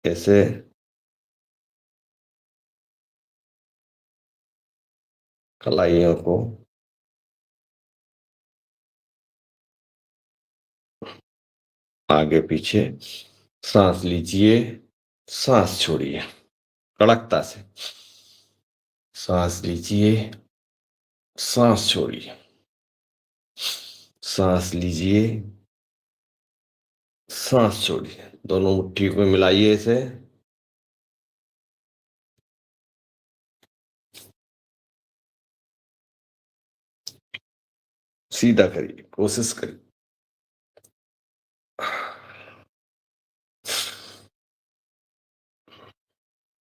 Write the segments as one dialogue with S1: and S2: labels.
S1: ऐसे कलाइयों को आगे पीछे, सांस लीजिए, सांस छोड़िए कड़कता से। सांस लीजिए, सांस छोड़िए, सांस लीजिए, सांस छोड़िए। दोनों मुट्ठी को मिलाइए इसे। सीधा करिए, कोशिश करिए।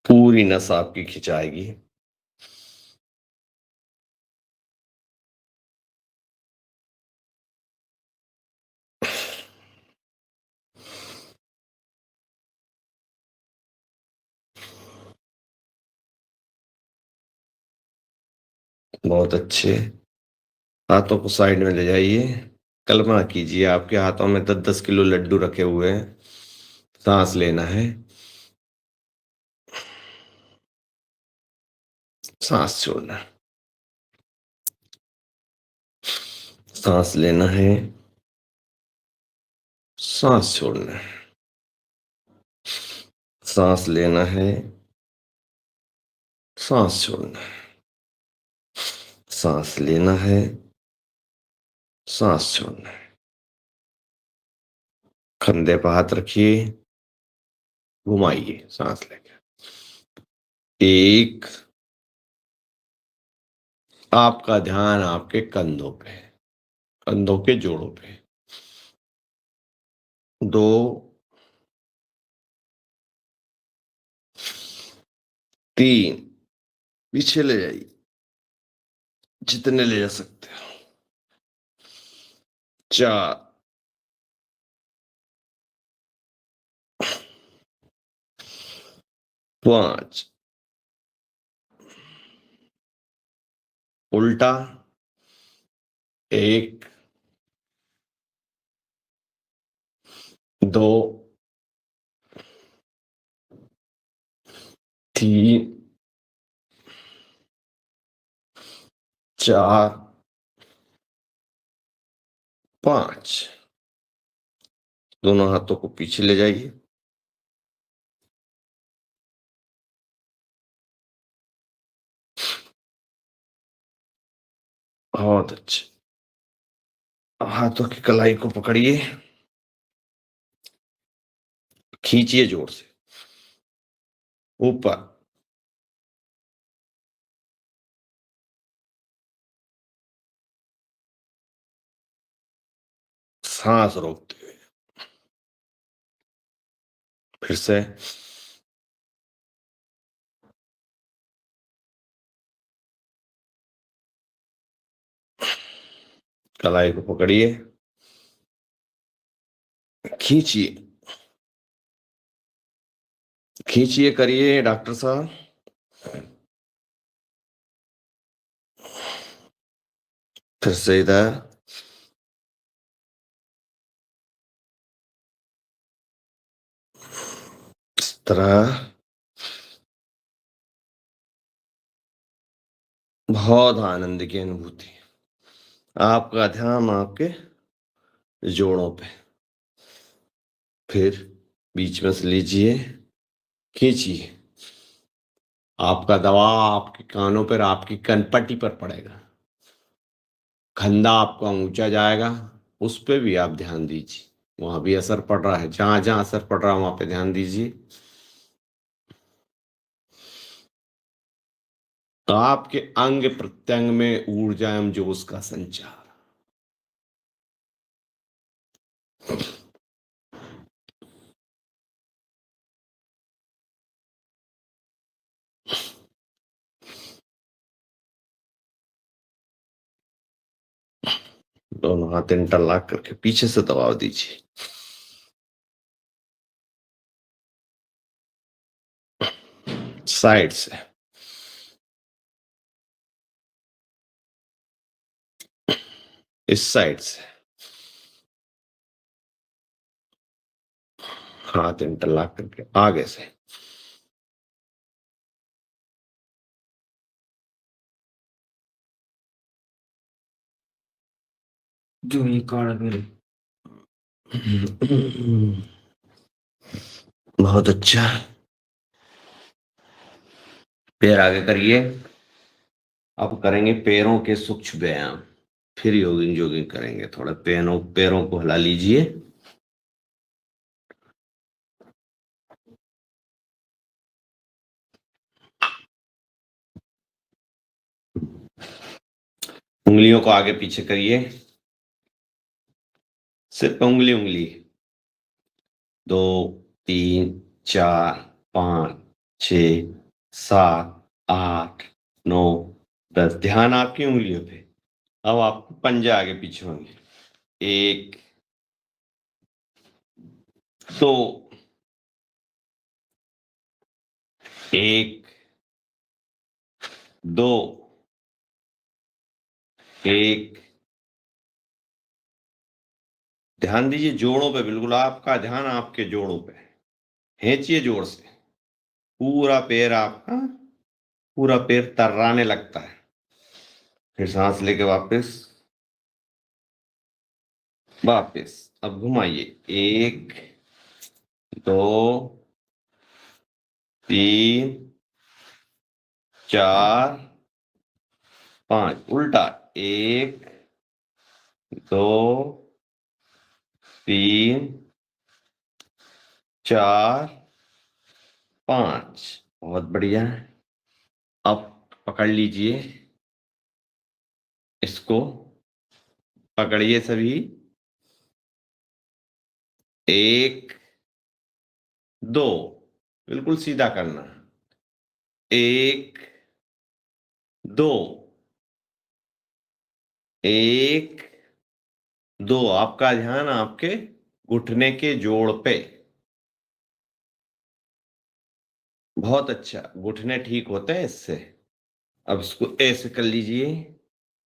S1: पूरी नस आपकी खिंचाएगी। बहुत अच्छे। हाथों को साइड में ले जाइए। कल्पना कीजिए आपके हाथों में 10-10 किलो लड्डू रखे हुए हैं। सांस लेना है, सांस छोड़ना है। सांस लेना है, सांस छोड़ना है। सांस लेना है, सांस छोड़ना है। सांस लेना है, सांस छोड़ना है। कंधे पर हाथ रखिए, घुमाइए सांस लेकर। एक, आपका ध्यान आपके कंधों पे, कंधों के जोड़ों पे। दो, तीन, पीछे ले जाइए जितने ले जा सकते हो। चार, पांच, उल्टा। एक, दो, तीन, चार, पांच। दोनों हाथों को पीछे ले जाइए। बहुत अच्छे। अब हाथों की कलाई को पकड़िए, खींचिए जोर से ऊपर। सांस रोकते हुए फिर से। कलाई को पकड़िए, खींचिए, खींचिए करिए डॉक्टर साहब। फिर से इधर। इस तरह। बहुत आनंद की अनुभूति। आपका ध्यान आपके जोड़ों पे। फिर बीच में से लीजिए, खींचिए। आपका दबाव आपके कानों पर, आपकी कनपट्टी पर पड़ेगा। कंधा आपका ऊंचा जाएगा, उस पे भी आप ध्यान दीजिए। वहां भी असर पड़ रहा है, जहां जहां असर पड़ रहा है वहां पे ध्यान दीजिए। तो आपके अंग प्रत्यंग में ऊर्जा एवं जोश का संचार। दोनों हाथ इंटरलॉक करके पीछे से दबाव दीजिए। साइड से। इस साइड से। हाथ इंटरलॉक करके आगे से। जो ये कार्ड मेरे बहुत अच्छा। पैर आगे करिए। अब करेंगे पैरों के सूक्ष्म व्यायाम। फिर योगिंग जोगिंग करेंगे। थोड़ा पैरों पैरों को हिला लीजिए। उंगलियों को आगे पीछे करिए। सिर्फ उंगली उंगली। 2 3 4 5 6 7 8 9 10। ध्यान आपकी उंगलियों पे। अब आपको पंजे आगे पीछे होंगे। 1 2 1 2 1। ध्यान दीजिए जोड़ों पे। बिल्कुल आपका ध्यान आपके जोड़ों पे। खींचिए जोर से। पूरा पैर आपका पूरा पैर तर्राने लगता है। फिर सांस लेके वापस वापस। अब घुमाइए। 1 2 3 4 5। उल्टा। 1 2 3 4 5। बहुत बढ़िया है। अब पकड़ लीजिए। इसको पकड़िए सभी। 1 2। बिल्कुल सीधा करना। 1 2 1 2। आपका ध्यान आपके घुटने के जोड़ पे। बहुत अच्छा। घुटने ठीक होते हैं इससे। अब इसको ऐसे कर लीजिए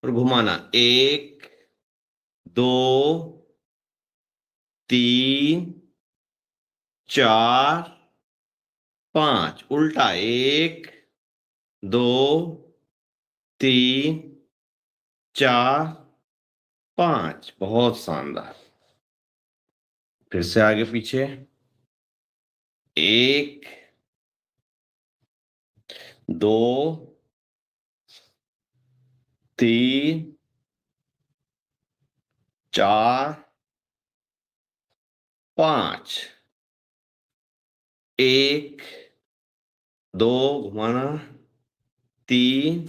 S1: और घुमाना। 1 2 3 4 5। उल्टा। 1 2 3 4 5। बहुत शानदार। फिर से आगे पीछे। 1 2 3 4 5। 1 2 घुमाना। 3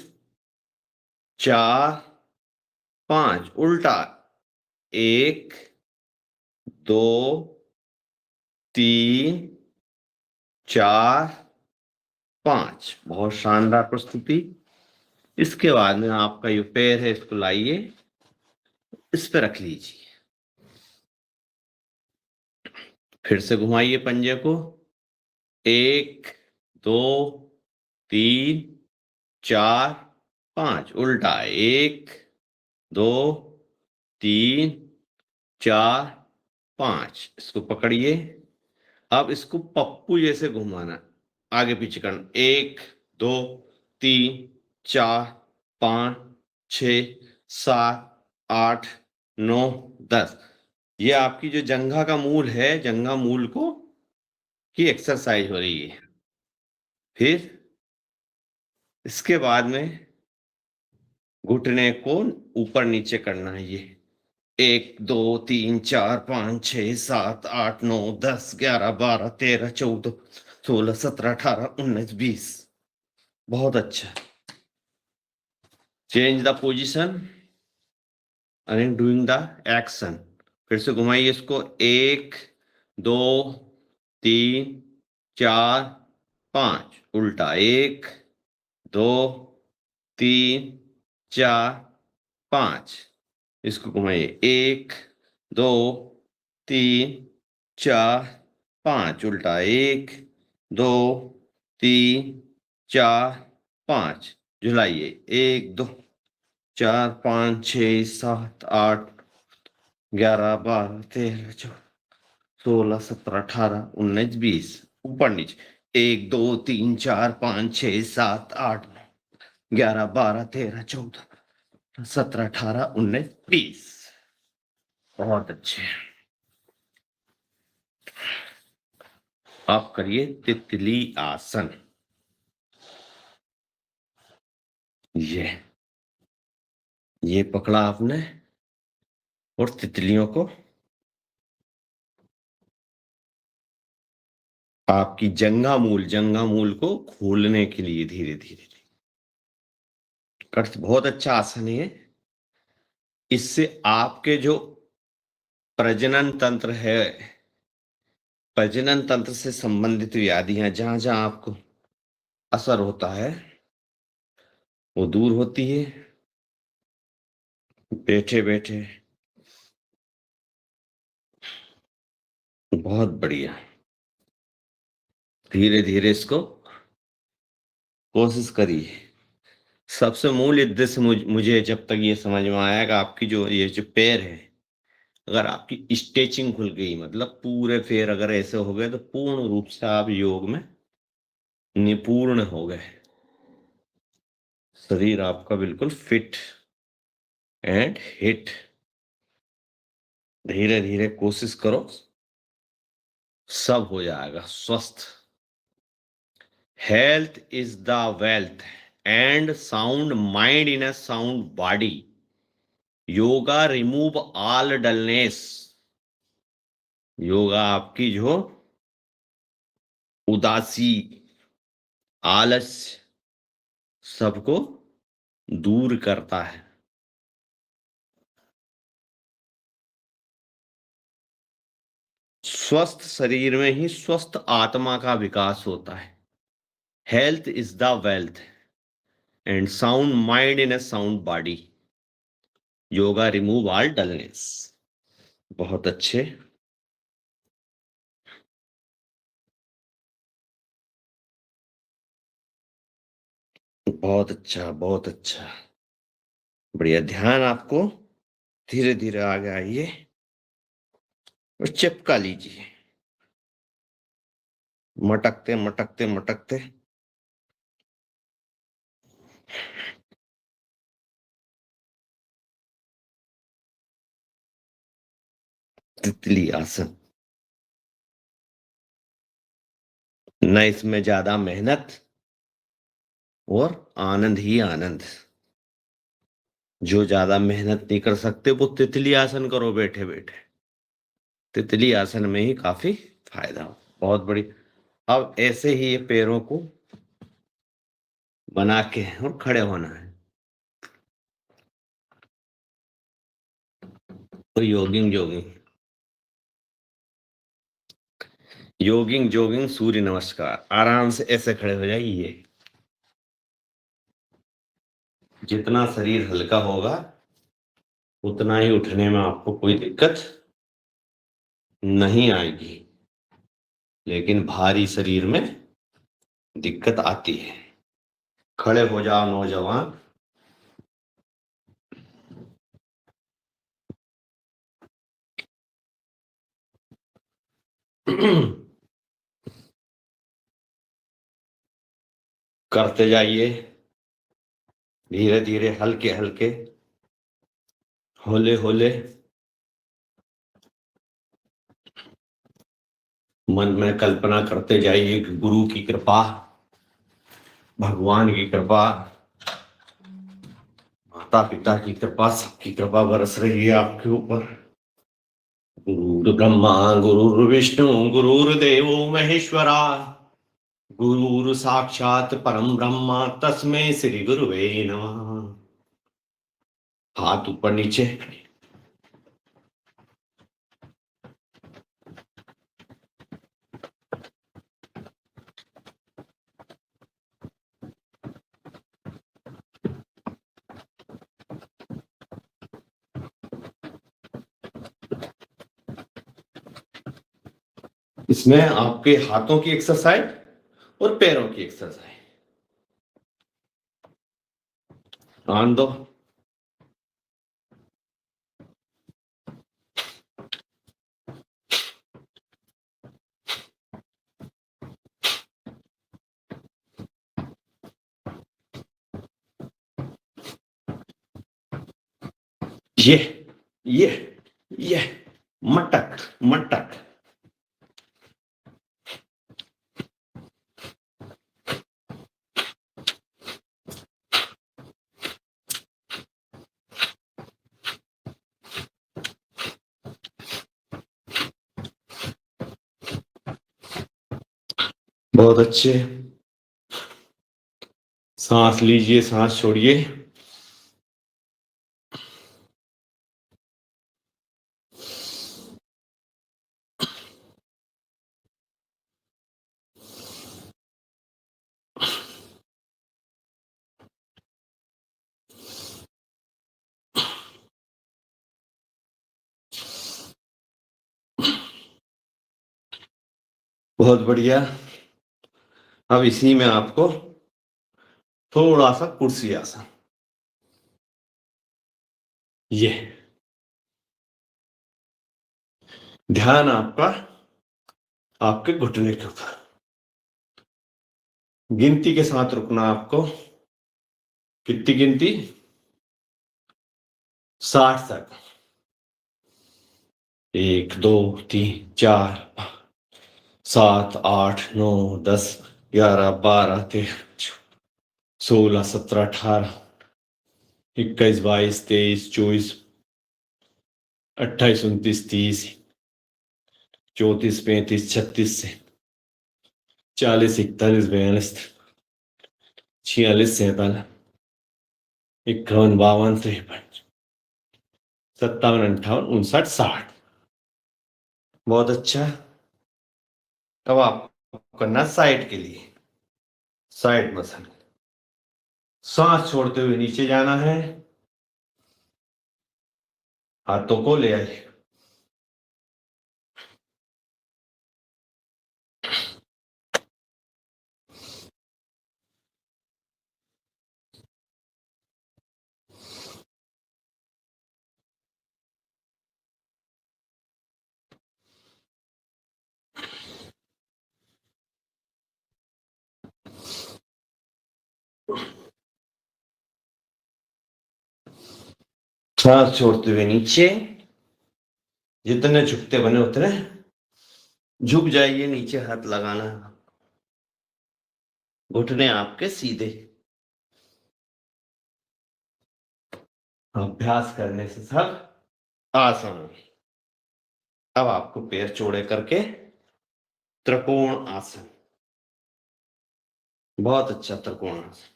S1: 4 5। उल्टा। 1 2 3 4 5। बहुत शानदार प्रस्तुति। इसके बाद में आपका ये पैर है इसको लाइए। इस पे रख लीजिए। फिर से घुमाइए पंजे को। 1 2 3 4 5। उल्टा। 1 2 3 4 5। इसको पकड़िए। अब इसको पप्पू जैसे घुमाना। आगे पीछे करना। 1 2 3 4 5 6 7 8 9 10। ये आपकी जो जंघा का मूल है, जंघा मूल को की एक्सरसाइज हो रही है। फिर इसके बाद में घुटने को ऊपर नीचे करना है। ये 1 2 3 4 5 6 7 8 9 10 11 12 13 14 16 17 18 19 20। बहुत अच्छा। Change the position and doing the action. फिर से घुमाइए इसको। 1 2 3 4 5। उल्टा। 1 2 3 4 5। इसको घुमाइए। 1 2 3 4 5। उल्टा। 1 2 3 4 5। झुलाइए। 1 2 4 5 6 7 8 11 12 13 14 16, 17, 18, 19, 20, ऊपर नीचे, 1, 2, 3, 4, 5, 6, 7, 8, 11, 12, 13, 14, 17, 18, 19, 20। बहुत अच्छे। आप करिए तितली आसन। ये पकड़ा आपने और तितलियों को आपकी जंघा मूल को खोलने के लिए धीरे धीरे कर। बहुत अच्छा आसन है। इससे आपके जो प्रजनन तंत्र है, प्रजनन तंत्र से संबंधित व्याधियां जहां जहां आपको असर होता है वो दूर होती है। बैठे बैठे। बहुत बढ़िया। धीरे धीरे इसको कोशिश करिए। सबसे मूल उद्देश्य मुझे जब तक ये समझ में आया कि आपकी जो ये जो पैर है, अगर आपकी स्ट्रेचिंग खुल गई, मतलब पूरे पैर अगर ऐसे हो गए तो पूर्ण रूप से आप योग में निपुण हो गए। शरीर आपका बिल्कुल फिट एंड हिट। धीरे धीरे कोशिश करो, सब हो जाएगा स्वस्थ। Health is the wealth and sound mind in a sound body. Yoga remove all dullness. Yoga आपकी जो उदासी, आलस्य, सबको दूर करता है। स्वस्थ शरीर में ही स्वस्थ आत्मा का विकास होता है। Health is the wealth and sound mind in a sound body. Yoga remove all dullness. बहुत अच्छे। बहुत अच्छा, बहुत अच्छा। बढ़िया। ध्यान आपको धीरे धीरे आगे आइए और चिपका लीजिए। मटकते मटकते मटकते तितली आसन। न इसमें ज्यादा मेहनत और आनंद ही आनंद। जो ज्यादा मेहनत नहीं कर सकते वो तितली आसन करो बैठे बैठे। तितली आसन में ही काफी फायदा हो। बहुत बड़ी। अब ऐसे ही ये पैरों को बना के और खड़े होना है। तो योगिंग जोगिंग, योगिंग जोगिंग, सूर्य नमस्कार। आराम से ऐसे खड़े हो जाइए। जितना शरीर हल्का होगा उतना ही उठने में आपको कोई दिक्कत नहीं आएगी, लेकिन भारी शरीर में दिक्कत आती है। खड़े हो जाओ नौजवान। करते जाइए धीरे धीरे, हल्के हल्के, होले होले। मन में कल्पना करते जाइए कि गुरु की कृपा, भगवान की कृपा, माता पिता की कृपा, सबकी कृपा बरस रही है आपके ऊपर। गुरु ब्रह्मा गुरु विष्णु गुरुर्देवो महेश्वरा, गुरु साक्षात परम ब्रह्मा तस्मै श्री गुरुवे नमः। हाथ ऊपर नीचे। इसमें आपके हाथों की एक्सरसाइज और पैरों की एक्सरसाइज। आन दो। ये ये मटक मटक। बहुत अच्छे। सांस लीजिए, सांस छोड़िए। बहुत बढ़िया। अब इसी में आपको थोड़ा सा कुर्सी आसन, ये ध्यान आपका आपके घुटने के ऊपर। गिनती के साथ रुकना आपको। कितनी गिनती? 60 तक। 1 2 3 4 7 8 9 10 11 12 13 16 17 18 21 22 23 24 28 29 30 34 35 36 से 40 41 42 46 47 51 52 53 57 58 59 60। बहुत अच्छा। अब आप करना साइड के लिए, साइड मसल। सांस छोड़ते हुए नीचे जाना है, हाथों को ले आइए। सांस छोड़ते हुए नीचे, जितने झुकते बने उतने झुक जाइए। नीचे हाथ लगाना, घुटने आपके सीधे। अभ्यास करने से सब आसान। अब आपको पैर चौड़े करके त्रिकोण आसन, बहुत अच्छा त्रिकोण आसन।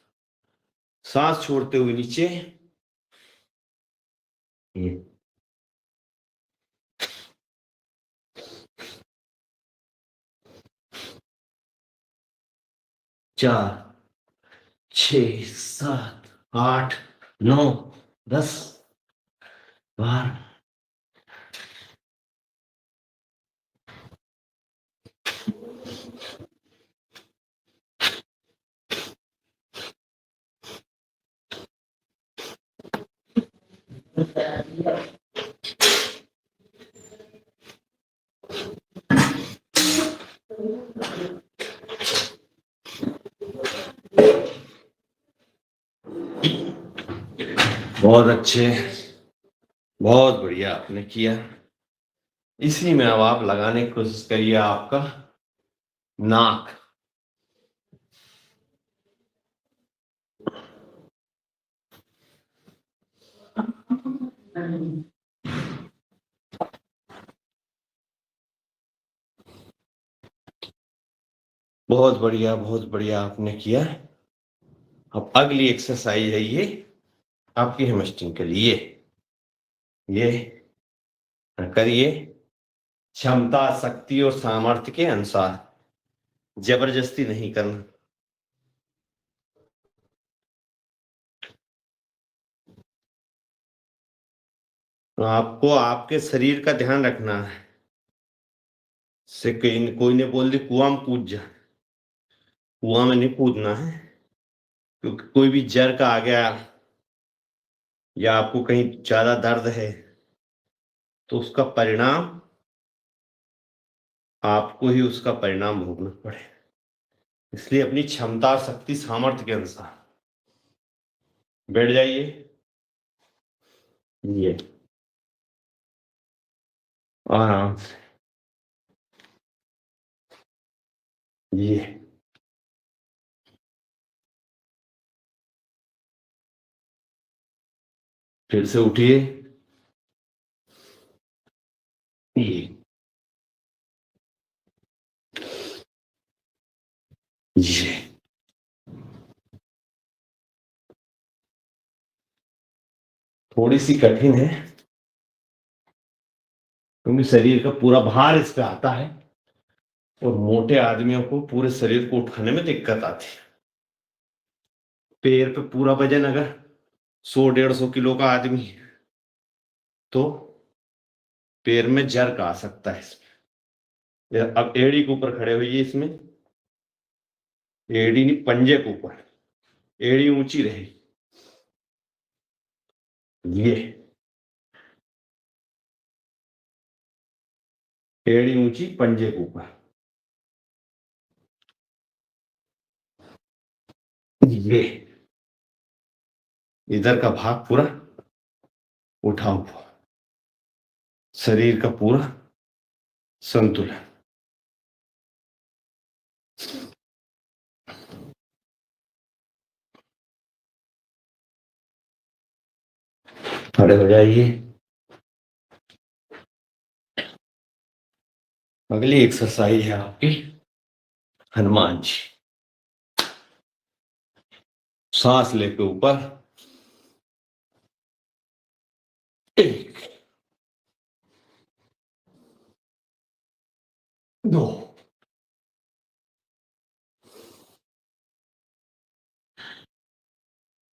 S1: सांस छोड़ते हुए नीचे, 4 6 7 8 9 10 12। बहुत अच्छे, बहुत बढ़िया आपने किया। इसी में अब आप लगाने की कोशिश करिए आपका नाक। बहुत बढ़िया, बहुत बढ़िया आपने किया। अब अगली एक्सरसाइज है ये आपकी हेमस्ट्रिंग के लिए। ये करिए क्षमता, शक्ति और सामर्थ्य के अनुसार, जबरदस्ती नहीं करना। तो आपको आपके शरीर का ध्यान रखना है। से कोई ने बोल दी कुआं में कूद जा, कुआं में नहीं कूदना है। क्योंकि कोई भी जर्क आ गया या आपको कहीं ज्यादा दर्द है तो उसका परिणाम आपको ही उसका परिणाम भोगना पड़े। इसलिए अपनी क्षमता, शक्ति, सामर्थ्य के अनुसार बैठ जाइए। ये आराम से। ये फिर से उठिए। ये ये थोड़ी सी कठिन है क्योंकि शरीर का पूरा भार इस पे आता है और मोटे आदमियों को पूरे शरीर को उठाने में दिक्कत आती है। पैर पे पूरा वजन अगर 100-150 किलो का आदमी है तो पैर में जर्क आ सकता है इसमें। अब एड़ी के ऊपर खड़े होइए इसमें। एड़ी नहीं, पंजे के ऊपर। एड़ी ऊंची रहे। ये एड़ी ऊंची, पंजे के ऊपर। ये इधर का भाग पूरा उठा हुआ, शरीर का पूरा संतुलन। खड़े हो जाइए। अगली एक्सरसाइज है आपकी हनुमान जी। सांस लेके ऊपर, 1, 2,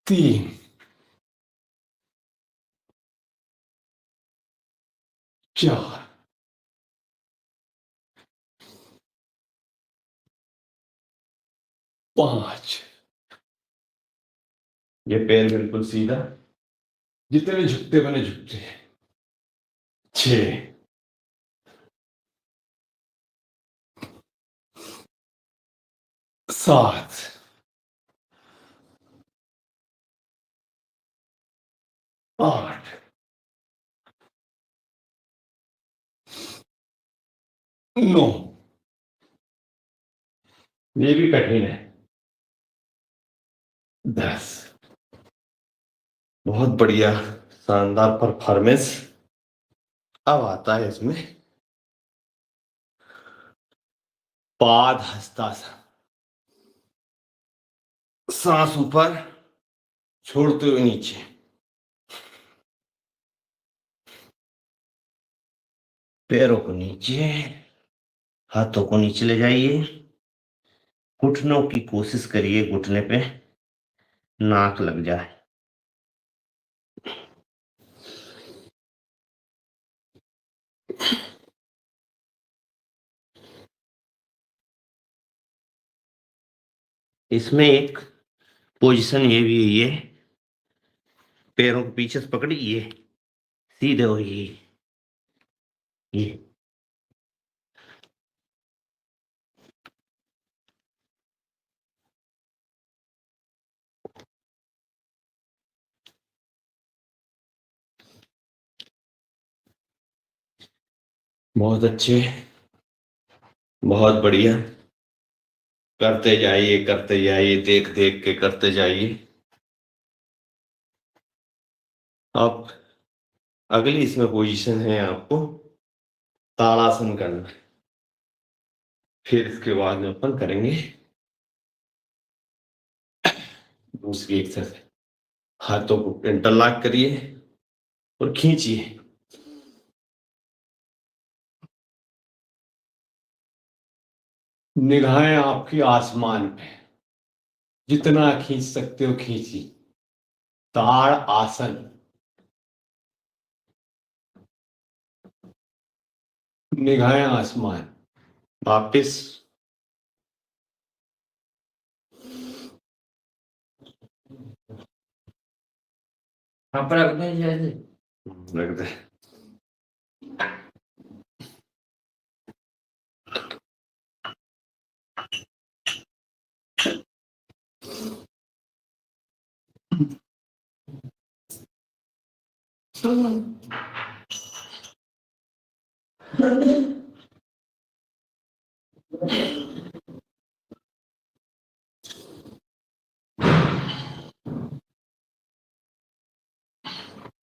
S1: 3, 4, 5। ये पैर बिल्कुल सीधा, जितने झुकते बने झुकते। 6, 7, 8, 9। ये भी कठिन है। 10। बहुत बढ़िया, शानदार परफॉर्मेंस। अब आता है इसमें पाद हस्तासन। सांस ऊपर, छोड़ते हुए नीचे। पैरों को नीचे, हाथों को नीचे ले जाइए। घुटनों की कोशिश करिए, घुटने पे नाक लग जाए। इसमें एक पोजीशन ये भी है, ये पैरों को पीछे से पकड़िए, सीधे होइए। ये बहुत अच्छे, बहुत बढ़िया। करते जाइए, करते जाइए, देख देख के करते जाइए। अब अगली इसमें पोजीशन है आपको ताड़ासन करना। फिर इसके बाद में अपन करेंगे दूसरी एक्सरसाइज। हाथों को इंटरलॉक करिए और खींचिए। निगाहें आपकी आसमान पे, जितना खींच सकते हो खींचिए। ताड़ आसन। निगाहें आसमान। वापिस। हाँ, पर रख दे जैसे। रख दे।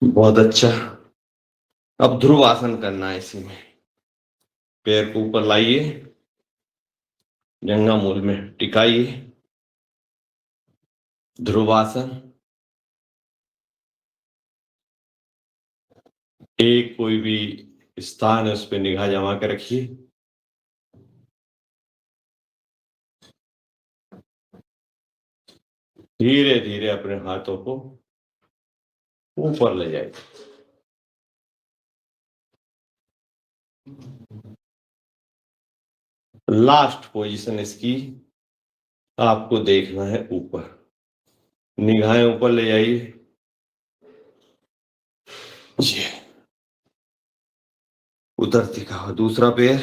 S1: बहुत अच्छा। अब ध्रुव आसन करना है इसी में। पैर को ऊपर लाइए, जंघा मूल में टिकाइए, ध्रुवासन। एक कोई भी स्थान है उस पर निगाह जमा कर रखिए। धीरे धीरे अपने हाथों को ऊपर ले जाइए। लास्ट पोजीशन इसकी, आपको देखना है ऊपर, निगाहें ऊपर ले जाइए जी। उधर दिखाओ दूसरा पैर।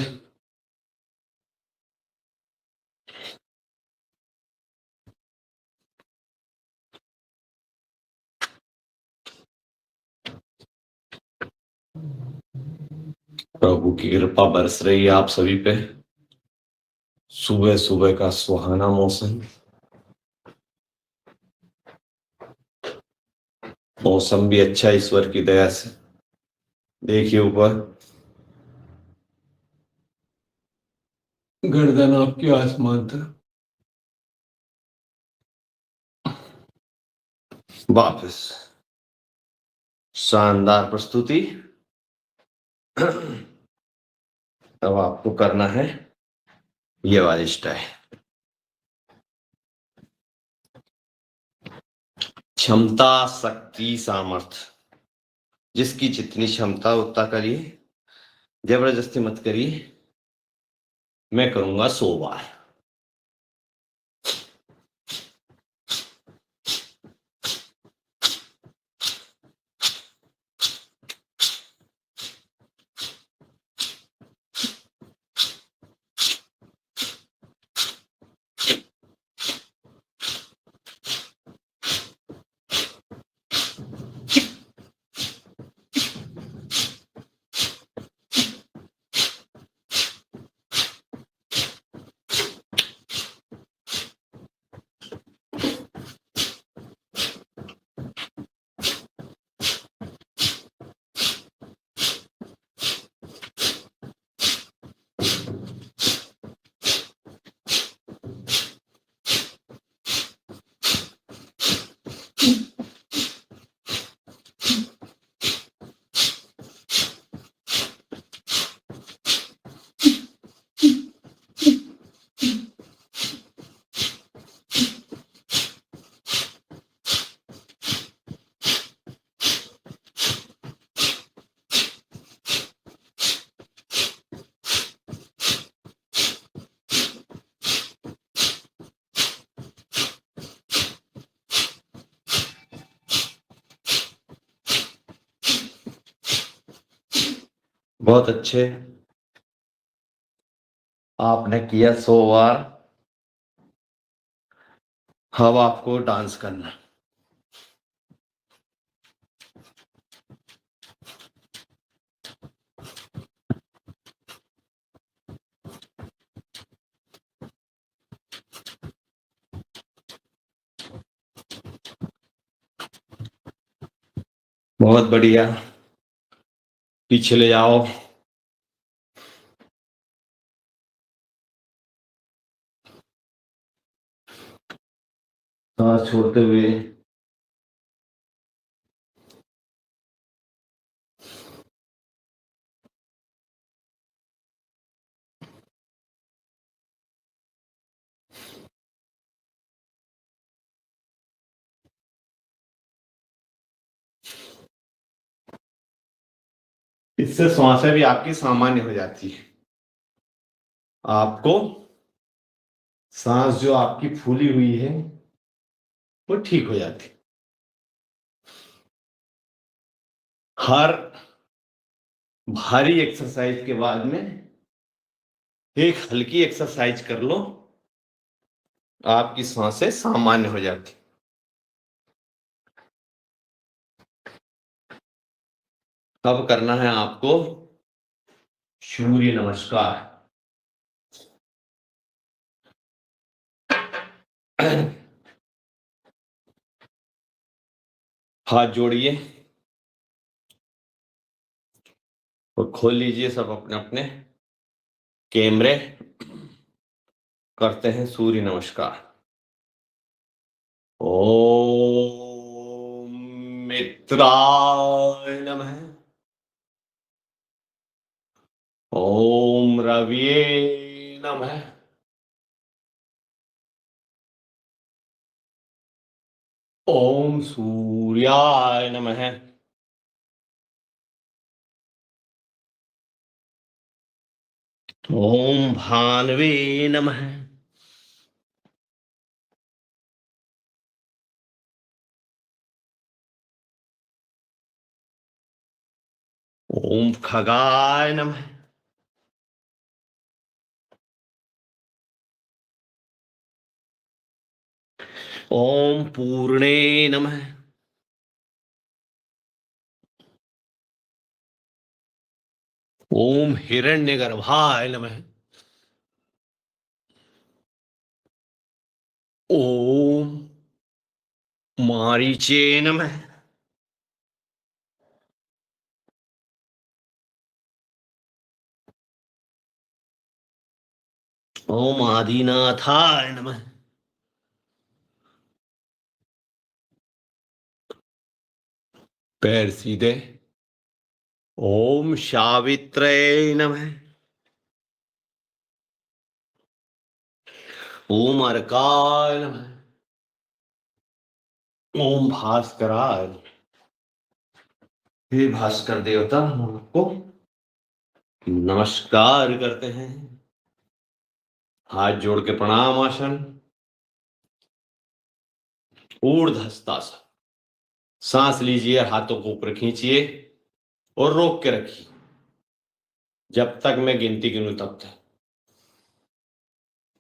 S1: प्रभु की कृपा बरस रही है आप सभी पे। सुबह सुबह का सुहाना मौसम, मौसम भी अच्छा ईश्वर की दया से। देखिए ऊपर, गर्दन आपकी आसमान तक। वापस शानदार प्रस्तुति। अब आपको करना है ये वाली स्टाइल। क्षमता, शक्ति, सामर्थ्य, जिसकी जितनी क्षमता उतना करिए, जबरदस्ती मत करिए। मैं करूंगा 100 बार। बहुत अच्छे, आपने किया 100 बार। अब आपको डांस करना। बहुत बढ़िया, पीछे ले जाओ। सांस छोड़ते हुए इससे श्वासें भी आपकी सामान्य हो जाती है। आपको सांस जो आपकी फूली हुई है वो ठीक हो जाती है। हर भारी एक्सरसाइज के बाद में एक हल्की एक्सरसाइज कर लो, आपकी सांसें सामान्य हो जाती। अब करना है आपको सूर्य नमस्कार। हाथ जोड़िए और खोल लीजिए सब अपने अपने कैमरे। करते हैं सूर्य नमस्कार। ओम मित्राय नमः। ओम रविये नमः। ओम सूर्याय नमः। ओम भानवे नमः। ओम खगाय नमः। ओम पूर्णे नमः। ओम हिरण्यगर्भाय नमः। ओम मारीचे नमः। ओम आदिनाथाय नमः। पैर सीधे। ओम सावित्रे नमः। ओम अर्काय नमः। ओम भास्कराय। हे भास्कर देवता, हम आपको नमस्कार करते हैं। हाथ जोड़ के प्रणाम आसन। ऊर्ध्वहस्तासन। सांस लीजिए, हाथों को ऊपर खींचिए और रोक के रखिए जब तक मैं गिनती गिनूं तब तक।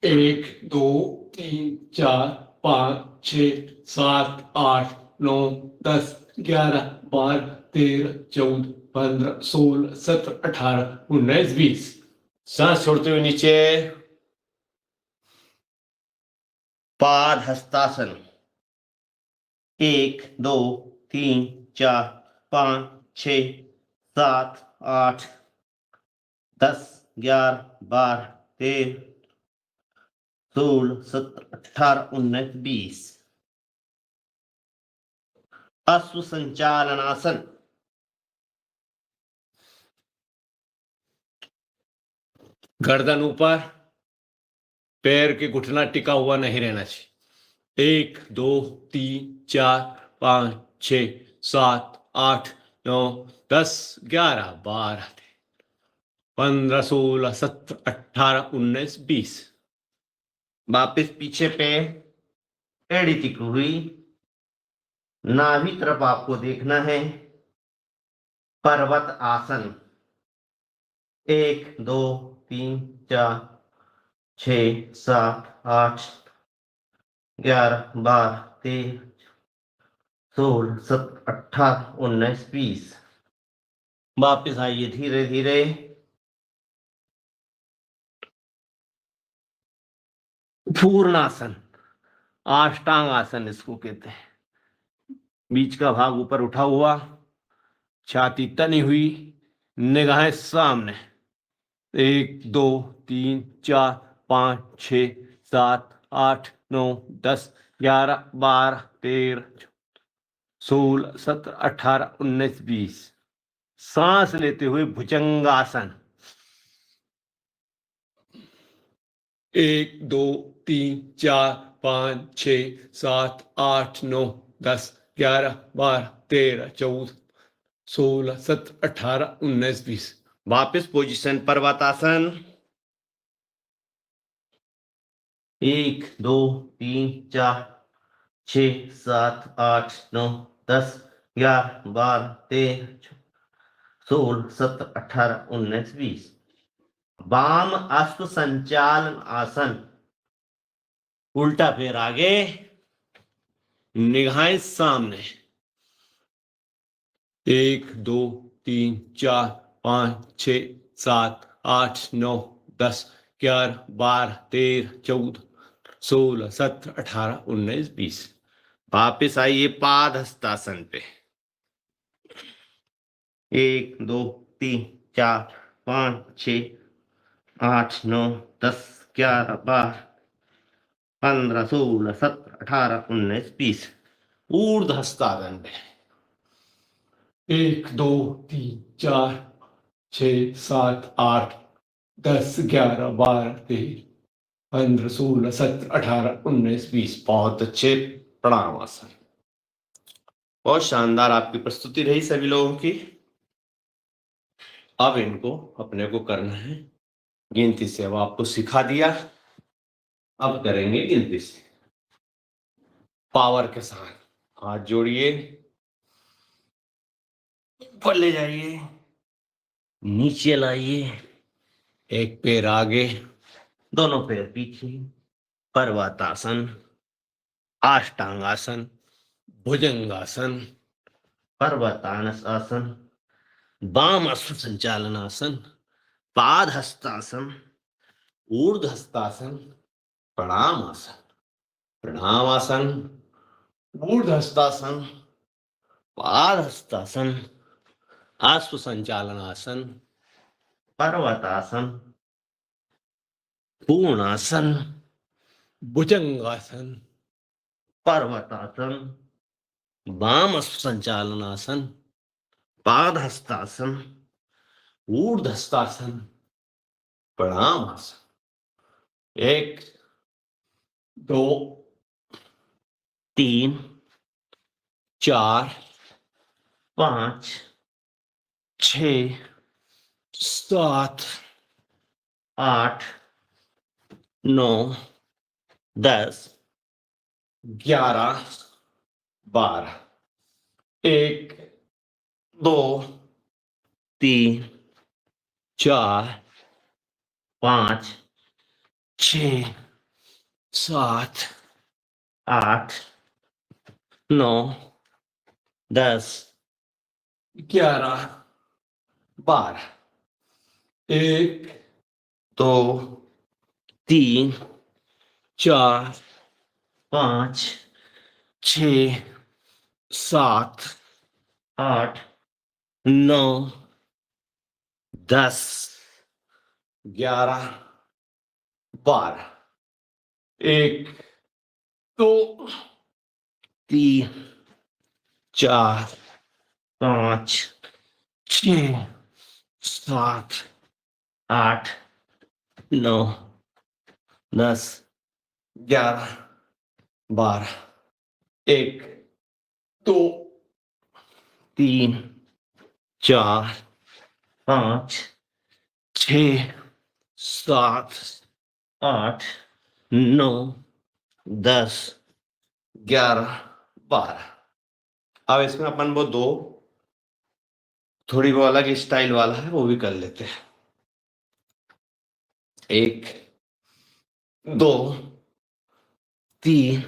S1: 1 2 3 4 5 6 7 8 9 10 11 12 13 14 15 16 17 18 19 20। सांस छोड़ते हुए नीचे। पाद हस्तासन। 1 2 3 4 5 6 7 8 10 11 12 13 16 17 18 19 20। अश्व संचालनासन। गर्दन ऊपर, पैर के घुटना टिका हुआ नहीं रहना चाहिए। 1 2 3 4 5 6 7 8 9 10 11 12 15 16 17 18 19 20। वापिस पीछे पे, एड़ी टिकी हुई, नाभि तरफ आपको देखना है। पर्वत आसन। 1 2 3 4 6 7 8 11 12 13 16 17 18 19 20। वापिस आइए धीरे धीरे। पूर्णासन, अष्टांग आसन इसको कहते हैं। बीच का भाग ऊपर उठा हुआ, छाती तनी हुई, निगाहें सामने। 1 2 3 4 5 6 7 8 9 10 11 12 13 16 17 18 19 20। सांस लेते हुए भुजंगासन। 1 2 3 4 5 6 7 8 9 10 11 12 13 14 16 17 18 19 20। वापस पोजीशन पर्वतासन। 1 2 3 4 6 7 8 9 10 11 12 13 16 17 18 19 20। वाम अश्व संचालन आसन। उल्टा पैर आगे, निगाहें सामने। 1 2 3 4 5 6 7 8 9 10 11 12 13 14 16 17 18 19 20। वापिस आइए पाद हस्तासन पे। 1 2 3 4 5 6 8 9 10 11 12 15 16 17 18 19 20। ऊर्ध्व हस्तासन पे। 1 2 3 4 6 7 8 10 11 12 13 15 16 17 18 19 20। बहुत अच्छे। प्रणाम आसन। बहुत शानदार आपकी प्रस्तुति रही सभी लोगों की। अब इनको अपने को करना है गिनती से। अब आपको सिखा दिया, अब करेंगे गिनती से पावर के साथ। हाथ जोड़िए, ऊपर ले जाइए, नीचे लाइए, एक पैर आगे, दोनों पैर पीछे। पर्वतासन, अष्टांगासन, भुजंगासन, पर्वतासन, वाम अश्व संचालनासन, पाद हस्तासन, ऊर्ध्व हस्तासन, प्रणामासन। प्रणामासन, ऊर्ध्व हस्तासन, पाद हस्तासन, अश्व संचालनासन, पर्वतासन, पूर्णासन, भुजंगासन, पर्वतासन, वाम अश्व संचालनासन, पाद हस्तासन, ऊर्ध्व हस्तासन, प्रणामासन। 1 2 3 4 5 6 7 8 9 10 11 12। 1 2 3 4 5 6 7 8 9 10 11 12। 1 2 3 4 5 6 7 8 9 10 11 12। 1 2 3 4 5 6 7 8 9 10 11 12। 1 2 3 4 5 6 7 8 9 10 11 12। अब इसमें अपन वो दो थोड़ी वो अलग स्टाइल वाला है, वो भी कर लेते हैं। 1 2 3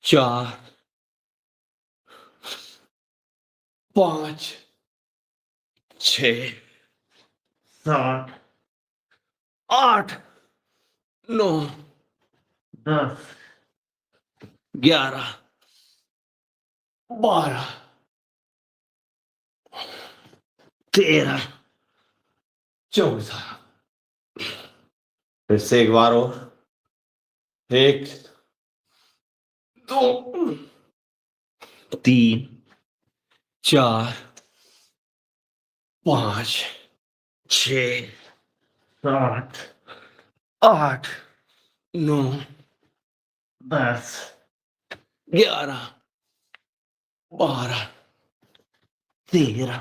S1: 4 5 6 7 8 9 10 11 12 13 14। फिर से एक बार और। 1 2 3 4 5 6 7 8 9 10 11 12 13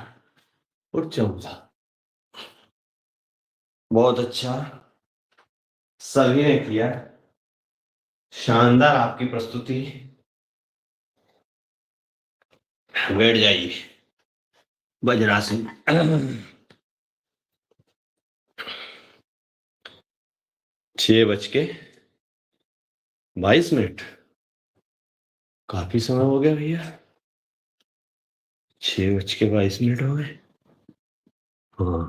S1: और 14। बहुत अच्छा, सभी ने किया। शानदार आपकी प्रस्तुति। बैठ जाइए वज्रासन। 6:22। काफी समय हो गया भैया, 6:22 हो गए। हाँ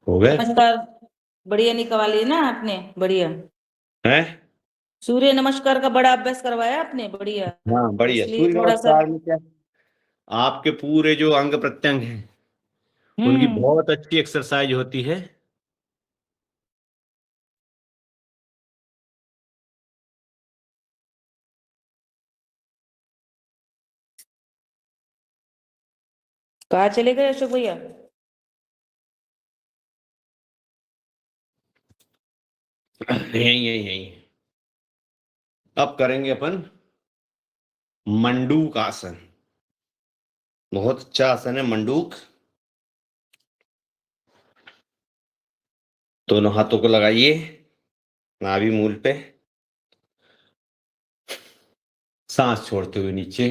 S1: हो गए
S2: नमस्कार बढ़िया निकलवा लिए ना आपने, बढ़िया।
S1: हैं?
S2: सूर्य नमस्कार का बड़ा अभ्यास करवाया आपने, बढ़िया।
S1: हाँ बढ़िया।
S2: इसलिए
S1: सूर्य
S2: थोड़ा सा।
S1: नमस्कार में क्या, आपके पूरे जो अंग प्रत्यंग हैं उनकी
S2: हम्म।
S1: बहुत अच्छी एक्सरसाइज होती है।
S2: कहाँ चले गए अशोक भैया?
S1: यही यही यही। अब करेंगे अपन मंडूक आसन। बहुत अच्छा आसन है मंडूक। दोनों हाथों को लगाइए नाभि मूल पे, सांस छोड़ते हुए नीचे।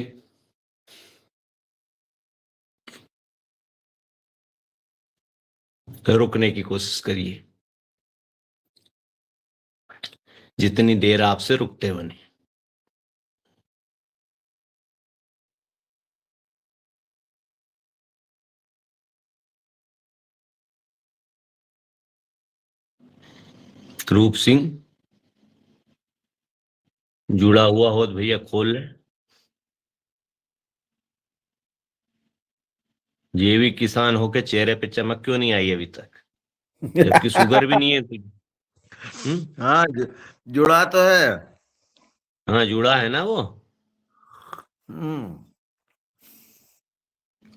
S1: रुकने की कोशिश करिए जितनी देर आपसे रुकते बने। रूप सिंह जुड़ा हुआ हो तो भैया खोल ले। ये भी किसान होके चेहरे पे चमक क्यों नहीं आई अभी तक, जबकि शुगर भी नहीं है तुझे?
S3: हाँ जुड़ा तो है।
S1: हाँ जुड़ा है ना वो।
S3: हम्म।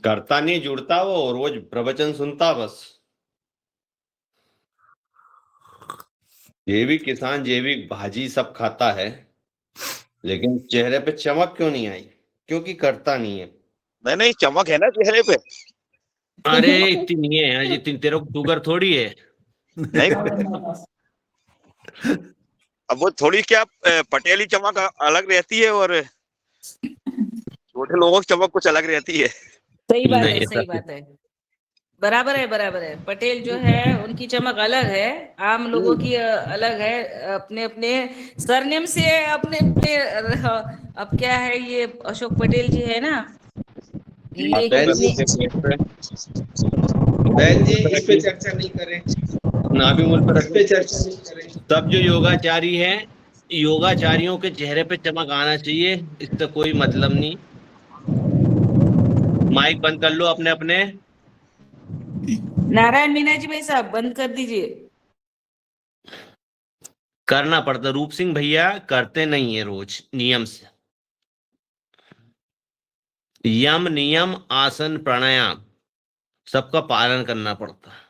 S1: करता नहीं, जुड़ता वो, रोज प्रवचन सुनता बस। जैविक किसान जैविक भाजी सब खाता है, लेकिन चेहरे पे चमक क्यों नहीं आई? क्योंकि करता नहीं है।
S4: नहीं नहीं, चमक है ना चेहरे पे।
S1: अरे इतनी नहीं है यार, जितनी तेरे को शुगर थोड़ी है।
S4: नहीं, अब वो थोड़ी क्या पटेली चमक अलग रहती है और छोटे लोगों की चमक कुछ अलग रहती है।
S2: सही बात
S1: नहीं
S2: है,
S1: ऐसा
S2: सही बात है। बराबर है, बराबर है। पटेल जो है उनकी चमक अलग है, आम लोगों की अलग है। अपने अपने सरनेम से अपने अपने अब क्या है ये अशोक पटेल जी है ना, ये
S1: बहन जी,
S2: कितनी।
S1: बहन जी इस पे चर्चा नहीं करें, नाभि मूल पर रखें। सब जो योगाचारी है, योगाचारियों के चेहरे पे चमक आना चाहिए, इससे कोई मतलब नहीं। माइक बंद कर लो अपने अपने।
S2: नारायण मीना जी भाई साहब बंद कर दीजिए।
S1: करना पड़ता, रूप सिंह भैया करते नहीं है रोज नियम से। यम नियम आसन प्राणायाम सबका पालन करना पड़ता है।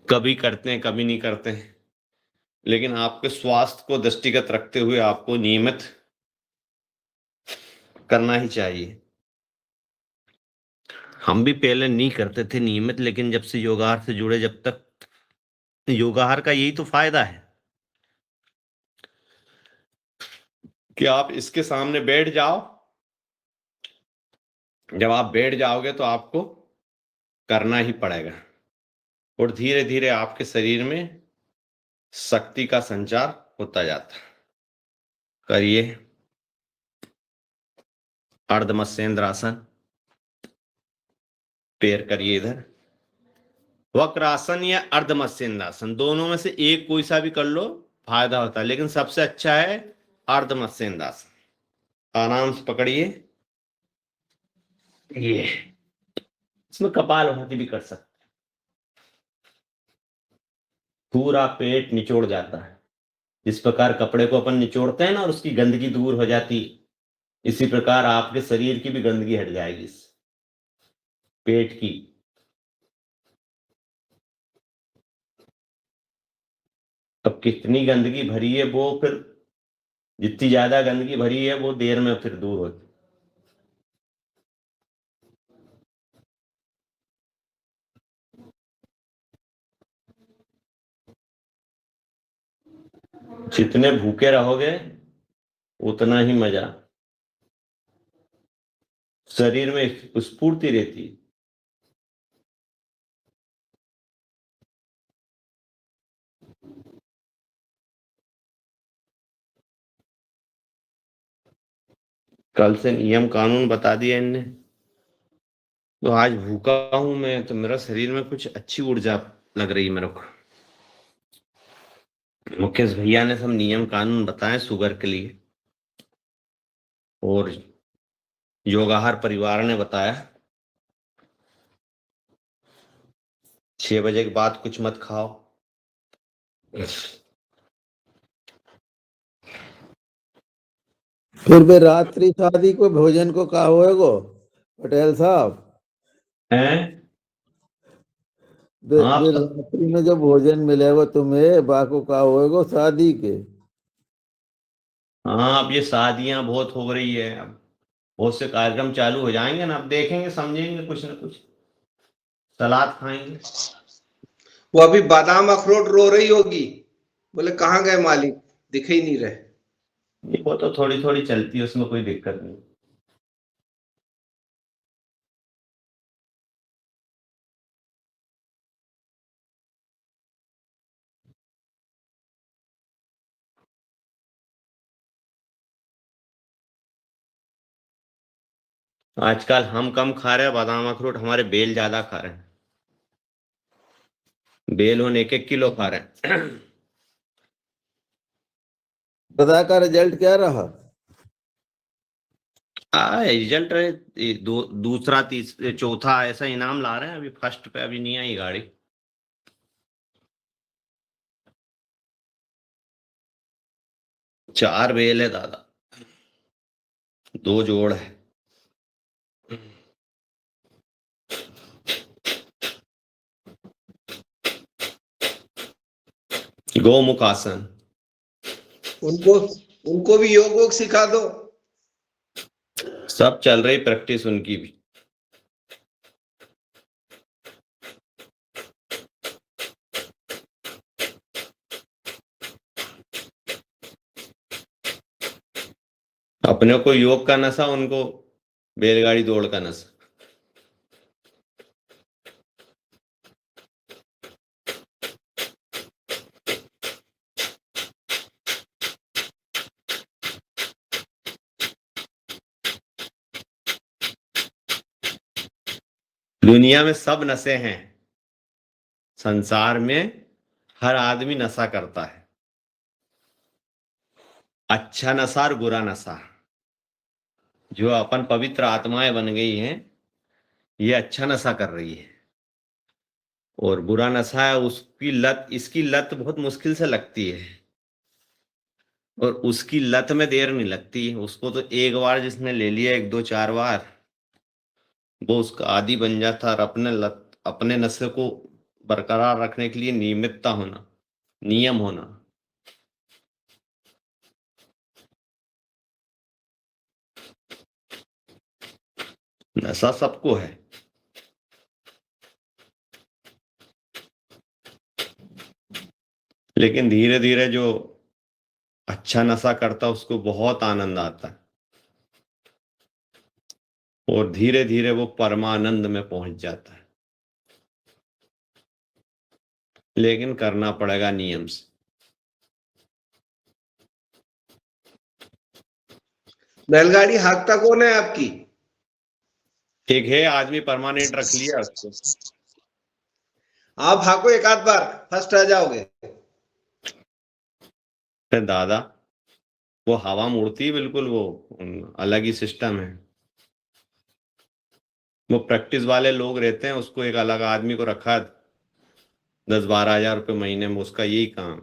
S1: कभी करते हैं कभी नहीं करते हैं, लेकिन आपके स्वास्थ्य को दृष्टिगत रखते हुए आपको नियमित करना ही चाहिए। हम भी पहले नहीं करते थे नियमित, लेकिन जब से योगाहार से जुड़े, जब तक योगाहार का यही तो फायदा है कि आप इसके सामने बैठ जाओ। जब आप बैठ जाओगे तो आपको करना ही पड़ेगा, और धीरे धीरे आपके शरीर में शक्ति का संचार होता जाता है। करिए अर्ध मत्स्येंद्र आसन। पैर करिए इधर, वक्रासन या अर्ध मत्स्येंद्र आसन, दोनों में से एक कोई सा भी कर लो, फायदा होता है, लेकिन सबसे अच्छा है अर्ध मत्स्येंद्र आसन। आराम से पकड़िए ये, इसमें कपालभाति भी कर सकते। पूरा पेट निचोड़ जाता है, जिस प्रकार कपड़े को अपन निचोड़ते हैं ना और उसकी गंदगी दूर हो जाती, इसी प्रकार आपके शरीर की भी गंदगी हट जाएगी इससे, पेट की। अब कितनी गंदगी भरी है वो फिर, जितनी ज्यादा गंदगी भरी है वो देर में फिर दूर होती। जितने भूखे रहोगे उतना ही मजा, शरीर में स्फूर्ति रहती है। कल से नियम कानून बता दिया इनने। तो आज भूखा हूं मैं, तो मेरा शरीर में कुछ अच्छी ऊर्जा लग रही है मेरे को। मुकेश भैया ने सब नियम कानून बताए शुगर के लिए, और योगाहार परिवार ने बताया 6 बजे के बाद कुछ मत खाओ।
S3: फिर भी रात्रि शादी को भोजन को कहा होएगो पटेल साहब।
S1: हैं? हाँ
S3: फिर रात्रि में जो भोजन मिलेगा तुम्हें बाको कहा होएगो शादी के।
S1: हाँ, अब ये शादियां बहुत हो रही है, अब बहुत से कार्यक्रम चालू हो जाएंगे ना, अब देखेंगे समझेंगे कुछ ना कुछ, सलाद खाएंगे।
S5: वो अभी बादाम अखरोट रो रही होगी, बोले कहाँ गए मालिक, दिखे ही नहीं रहे।
S1: ये वो तो थोड़ी थोड़ी चलती है, उसमें कोई दिक्कत नहीं। आजकल हम कम खा रहे हैं बादाम अखरोट, हमारे बेल ज्यादा खा रहे हैं। बेल उन 1-1 किलो खा रहे हैं।
S3: पता का रिजल्ट क्या रहा?
S1: रिजल्ट दूसरा चौथा ऐसा इनाम ला रहे हैं, अभी फर्स्ट पे अभी नहीं आई गाड़ी। चार बेल है दादा, 2 जोड़ है। गोमुख आसन।
S5: उनको उनको भी योग वोग सिखा दो।
S1: सब चल रही प्रैक्टिस उनकी भी। अपने को योग का नशा, उनको बैलगाड़ी दौड़ का नशा। दुनिया में सब नशे हैं, संसार में हर आदमी नशा करता है। अच्छा नशा और बुरा नशा। जो अपन पवित्र आत्माएं बन गई हैं, ये अच्छा नशा कर रही है, और बुरा नशा है उसकी लत, इसकी लत बहुत मुश्किल से लगती है, और उसकी लत में देर नहीं लगती। उसको तो एक बार जिसने ले लिया, 1 2 4 बार, वो उसका आदी बन जाता। और अपने नशे को बरकरार रखने के लिए नियमितता होना, नियम होना। नशा सबको है, लेकिन धीरे धीरे जो अच्छा नशा करता है उसको बहुत आनंद आता है, और धीरे धीरे वो परमानंद में पहुंच जाता है। लेकिन करना पड़ेगा नियम से।
S5: बैलगाड़ी हाँकता कौन है आपकी?
S1: एक है आदमी, परमानेंट रख लिया उसको।
S5: आप हाँको एक आध बार, फर्स्ट आ जाओगे।
S1: फिर दादा, वो हवा मुड़ती है बिल्कुल, वो अलग ही सिस्टम है। वो प्रैक्टिस वाले लोग रहते हैं, उसको एक अलग आदमी को रखा, 10-12 हजार रुपये महीने में, उसका यही काम।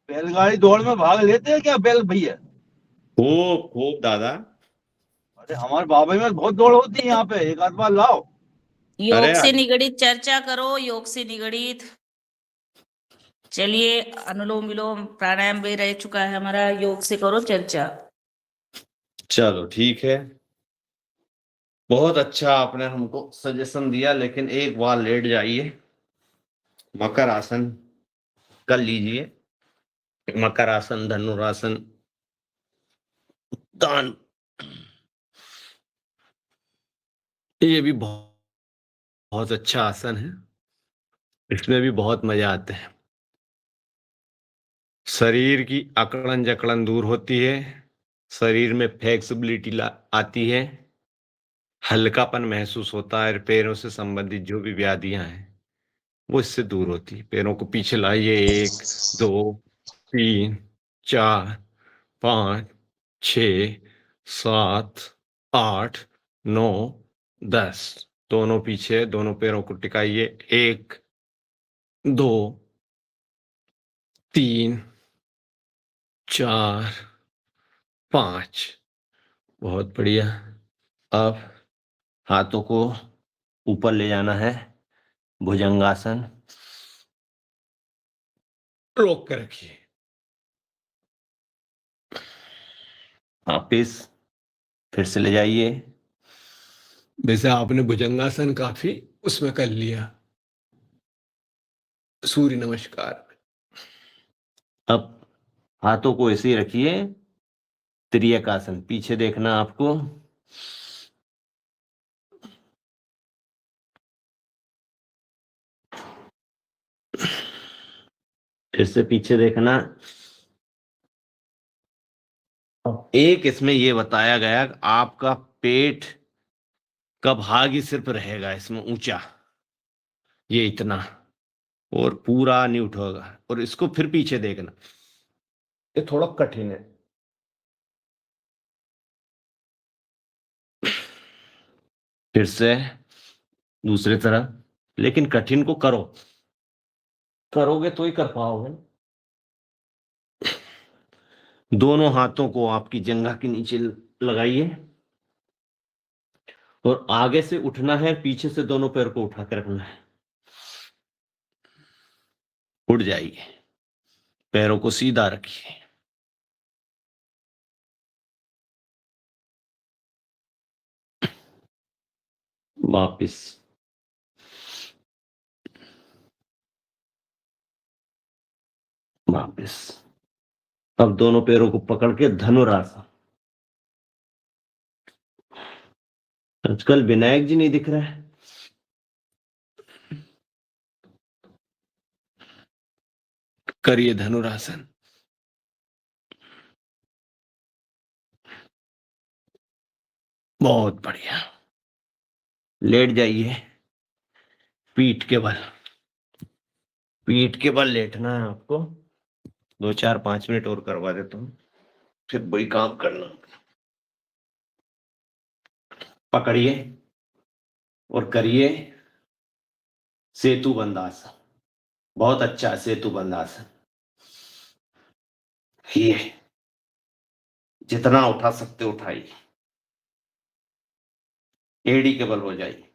S6: बैलगाड़ी दौड़ में भाग लेते हैं क्या बैल भैया?
S1: खूब खूब दादा।
S6: अरे हमारे बाबा में बहुत दौड़ होती है यहाँ पे, एक आध बार लाओ।
S2: योग
S1: अरे
S2: से निगड़ित चर्चा करो, योग से निगड़ित। चलिए, अनुलोम विलोम प्राणायाम भी रह चुका है हमारा, योग से करो चर्चा।
S1: चलो ठीक है, बहुत अच्छा आपने हमको सजेशन दिया, लेकिन एक बार लेट जाइए, मकर आसन कर लीजिए। मकर आसन, धनुरासन, दान, ये भी बहुत बहुत अच्छा आसन है। इसमें भी बहुत मजा आता है। शरीर की अकड़न जकड़न दूर होती है, शरीर में फ्लेक्सिबिलिटी आती है, हल्कापन महसूस होता है। पैरों से संबंधित जो भी व्याधियां हैं वो इससे दूर होती है। पैरों को पीछे लाइए, 1 2 3 4 5 6 7 8 9 10। दोनों पीछे, दोनों पैरों को टिकाइए, 1 2 3 4 5। बहुत बढ़िया। अब हाथों को ऊपर ले जाना है, भुजंगासन। रोक के रखिए। वापिस फिर से ले जाइए। वैसे आपने भुजंगासन काफी उसमें कर लिया, सूर्य नमस्कार। अब हाथों को ऐसे ही रखिए, त्रियक आसन। पीछे देखना आपको। फिर से पीछे देखना। अब एक इसमें ये बताया गया कि आपका पेट का भाग ही सिर्फ रहेगा इसमें ऊंचा, ये इतना, और पूरा नहीं उठेगा। और इसको फिर पीछे देखना, ये थोड़ा कठिन है। फिर से दूसरी तरफ, लेकिन कठिन को करो, करोगे तो ही कर पाओगे। दोनों हाथों को आपकी जंघा के नीचे लगाइए और आगे से उठना है, पीछे से दोनों पैर को उठा कर रखना है। उठ जाइए, पैरों को सीधा रखिए। वापिस वापिस। अब दोनों पैरों को पकड़ के धनुरासन। आजकल विनायक जी नहीं दिख रहा है। करिए धनुरासन। बहुत बढ़िया। लेट जाइए, पीठ के बल। पीठ के बल लेटना है आपको। 2 4 5 मिनट और करवा देता हूं, फिर वही काम करना। पकड़िए और करिए सेतु बंधासन। बहुत अच्छा, सेतु बंधासन। ये जितना उठा सकते उठाइए, एड़ी के बल हो जाइए।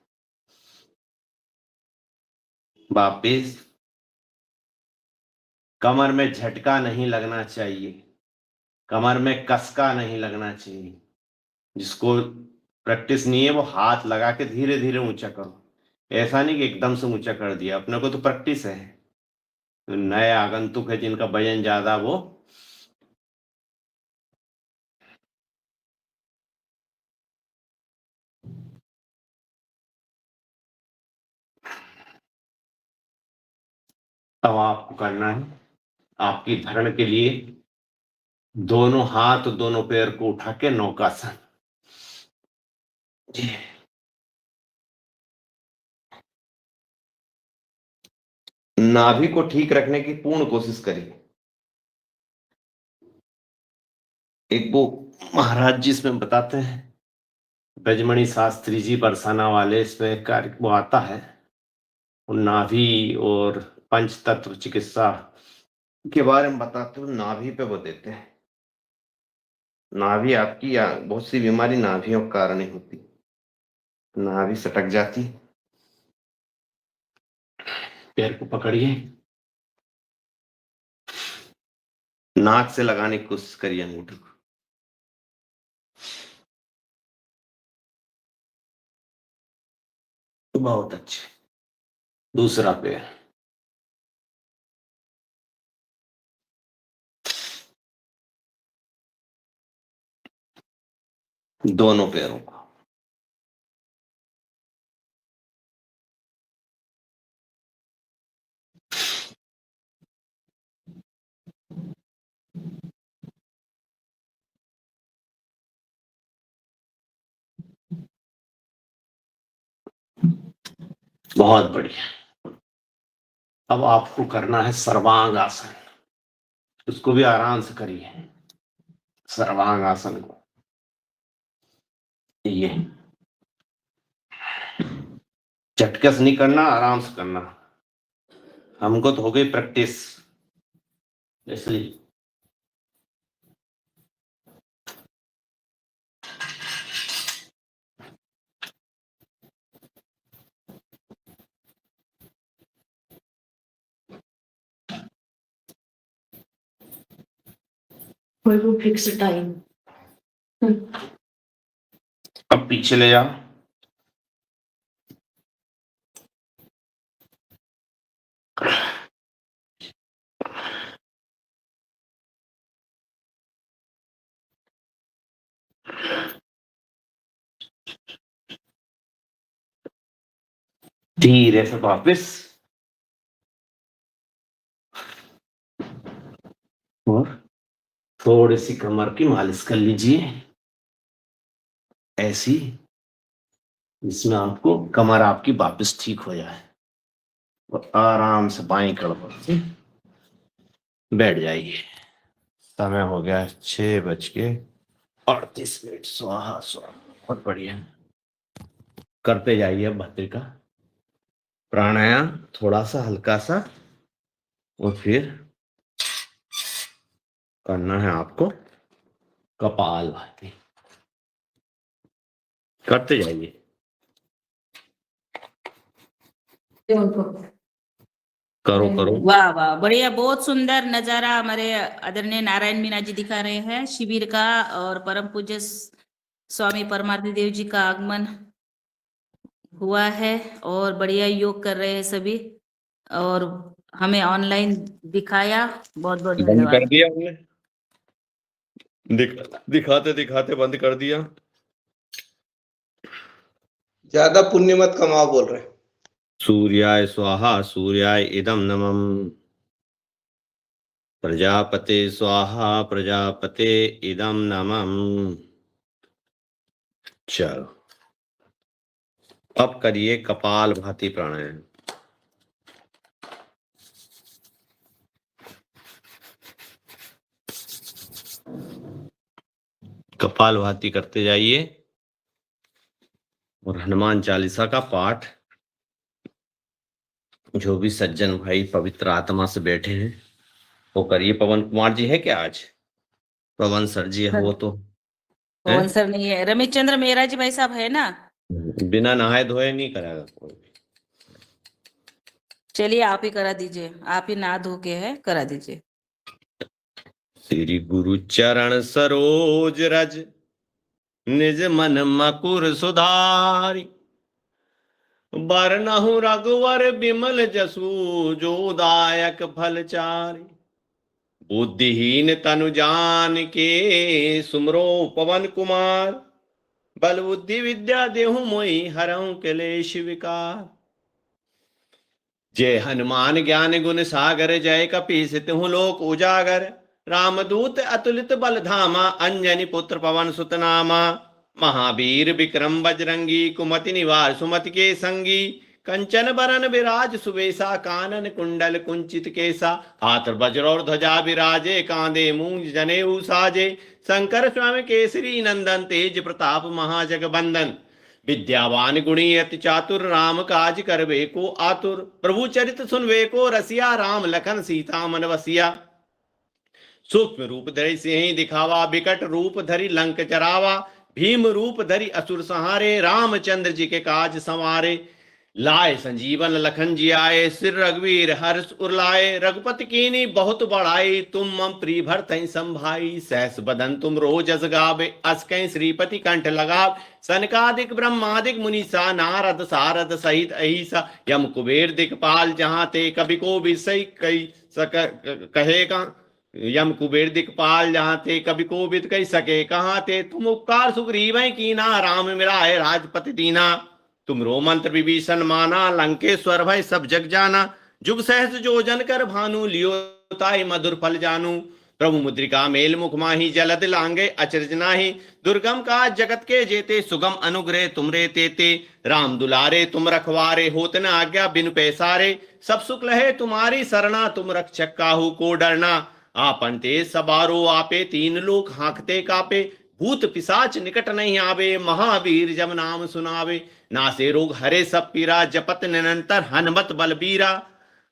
S1: वापिस। कमर में झटका नहीं लगना चाहिए, कमर में कसका नहीं लगना चाहिए। जिसको प्रैक्टिस नहीं है वो हाथ लगा के धीरे धीरे ऊंचा करो। ऐसा नहीं कि एकदम से ऊंचा कर दिया। अपने को तो प्रैक्टिस है। तो नए आगंतुक है जिनका वजन ज्यादा, वो अब आपको करना है, आपकी धरण के लिए दोनों हाथ दोनों पैर को उठा के नौकासन। जी। नाभि को ठीक रखने की पूर्ण कोशिश करिए। एक वो महाराज जी इसमें बताते हैं, ब्रजमणि शास्त्री जी बरसाना वाले, इसमें कार्य वो आता है। वो नाभि और पंच तत्व चिकित्सा के बारे में बताते हो, नाभि पे वो देते हैं। नाभि आपकी या बहुत सी बीमारी नाभियों के कारण ही होती, नाभि सटक जाती। पैर को पकड़िए, नाक से लगाने की कोशिश करिए अंगूठे को। बहुत अच्छे। दूसरा पैर, दोनों पैरों को। बहुत बढ़िया। अब आपको करना है सर्वांग आसन, उसको भी आराम से करिए। सर्वांग आसन को ये झटकस नहीं करना, आराम से करना। हमको तो हो गई प्रैक्टिस इसलिए।
S2: कोई भी फिक्स टाइम।
S1: अब पीछे ले जाओ। धीरे से वापस, और थोड़ी सी कमर की मालिश कर लीजिए ऐसी, जिसमें आपको कमर आपकी वापस ठीक हो जाए। और आराम से बाएं कड़म से बैठ जाइए। समय हो गया 6:38। स्वाहा स्वाहा। बहुत बढ़िया, करते जाइए। अब भस्त्रिका प्राणायाम थोड़ा सा हल्का सा, और फिर करना है आपको कपालभाति। करते जाइए। करो करो।
S2: वाह वाह, बढ़िया, बहुत सुंदर नजारा हमारे आदरणीय नारायण मीना जी दिखा रहे हैं शिविर का, और परम पूज्य स्वामी परमार्थ देव जी का आगमन हुआ है, और बढ़िया योग कर रहे हैं सभी, और हमें ऑनलाइन दिखाया। बहुत बहुत
S1: बंद कर
S2: धन्यवाद।
S1: दिया हमने, दिखाते दिखाते बंद कर दिया।
S5: ज्यादा पुण्य मत कमाओ बोल रहे।
S1: सूर्याय स्वाहा सूर्याय इदम नमः, प्रजापते स्वाहा प्रजापते इदम नमः। चलो, अब करिए कपालभाति प्राणायाम। कपालभाति करते जाइए, और हनुमान चालीसा का पाठ जो भी सज्जन भाई पवित्र आत्मा से बैठे हैं वो करिए। पवन कुमार जी है क्या आज? पवन सर जी है वो तो
S2: पवन सर नहीं है, रमेश चंद्र मेहरा जी भाई साहब है ना।
S1: बिना नहाए धोए नहीं करेगा कोई।
S2: चलिए आप ही करा दीजिए, आप ही नहा धो के है, करा दीजिए।
S1: श्री गुरु चरण सरोज रज, निज मन मकुर सुधारी। बरनहु रघुवर बिमल जसु, जो दायक फल चारि। बुद्धिहीन तनु जान के, सुमरो पवन कुमार। बल बुद्धि विद्या देहु मोहि, हरहु क्लेश विकार। जय हनुमान ज्ञान गुण सागर, जय कपीस तिहु लोक उजागर। रामदूत अतुलित बल धामा, अंजनी पुत्र पवन सुत नामा। महावीर विक्रम बजरंगी, कुमति निवार सुमति के संगी। कंचन बरन विराज सुबेसा, कानन कुंडल कुंचित केसा। हाथ वज्र और ध्वजा विराजे, कांधे मूंज जनेऊ साजे। शंकर स्वयं केसरी नंदन, तेज प्रताप महाजगबंदन। विद्यावान गुणी अति चातुर, राम काज करवे को आतुर। प्रभु चरित सुनवे को रसिया, राम लखन सीता मन बसिया। सूक्ष्म रूप धरि सिंह दिखावा, विकट रूप धरि लंक जरावा। भीम रूप धरि असुर संहारे, रामचंद्र जी के काज संवारे। लाए संजीवन लखन जियाए, सिर रघुवीर हर्ष उरलाए। रघुपति कीनी बहुत बढ़ाई, तुम मम प्रिय भरतहि संभाई। सहस बदन तुम रोजस गावे, अस कहीं श्रीपति कंठ लगाव। सनकादिक ब्रह्मादिक मुनीसा, नारद सारद सहित अहिसा। यम कुबेर दिक्पाल जहाँ ते, कवि को विषय कहेगा। यम कुबेर दिक्पाल जहाँ ते, कवि को विद कही सके कहाँ ते। तुम उपकार सुग्रीव कीना, राम मिलाए राजपति दीना। तुम रो मंत्र विभीषण माना, लंकेश्वर भय सब जग जाना। जुग सहस जो जन कर भानु, लियो ताई मधुर फल जानू। प्रभु मुद्रिका मेल मुख माही जलद लांगे अचरज नाही। दुर्गम का जगत के जेते सुगम अनुग्रह तुमरे तेते। राम दुलारे तुम रखवारे होत न आज्ञा बिनु पैसारे। सब सुख लहे तुम्हारी सरना तुम रक्षक काहू को डरना। आपन ते सबारो आपे तीन लोक हाँकते कापे। भूत पिशाच निकट नहीं आवे महावीर जब नाम सुनावे। नासे रोग हरे सब पीरा जपत निरंतर हनुमत बलबीरा।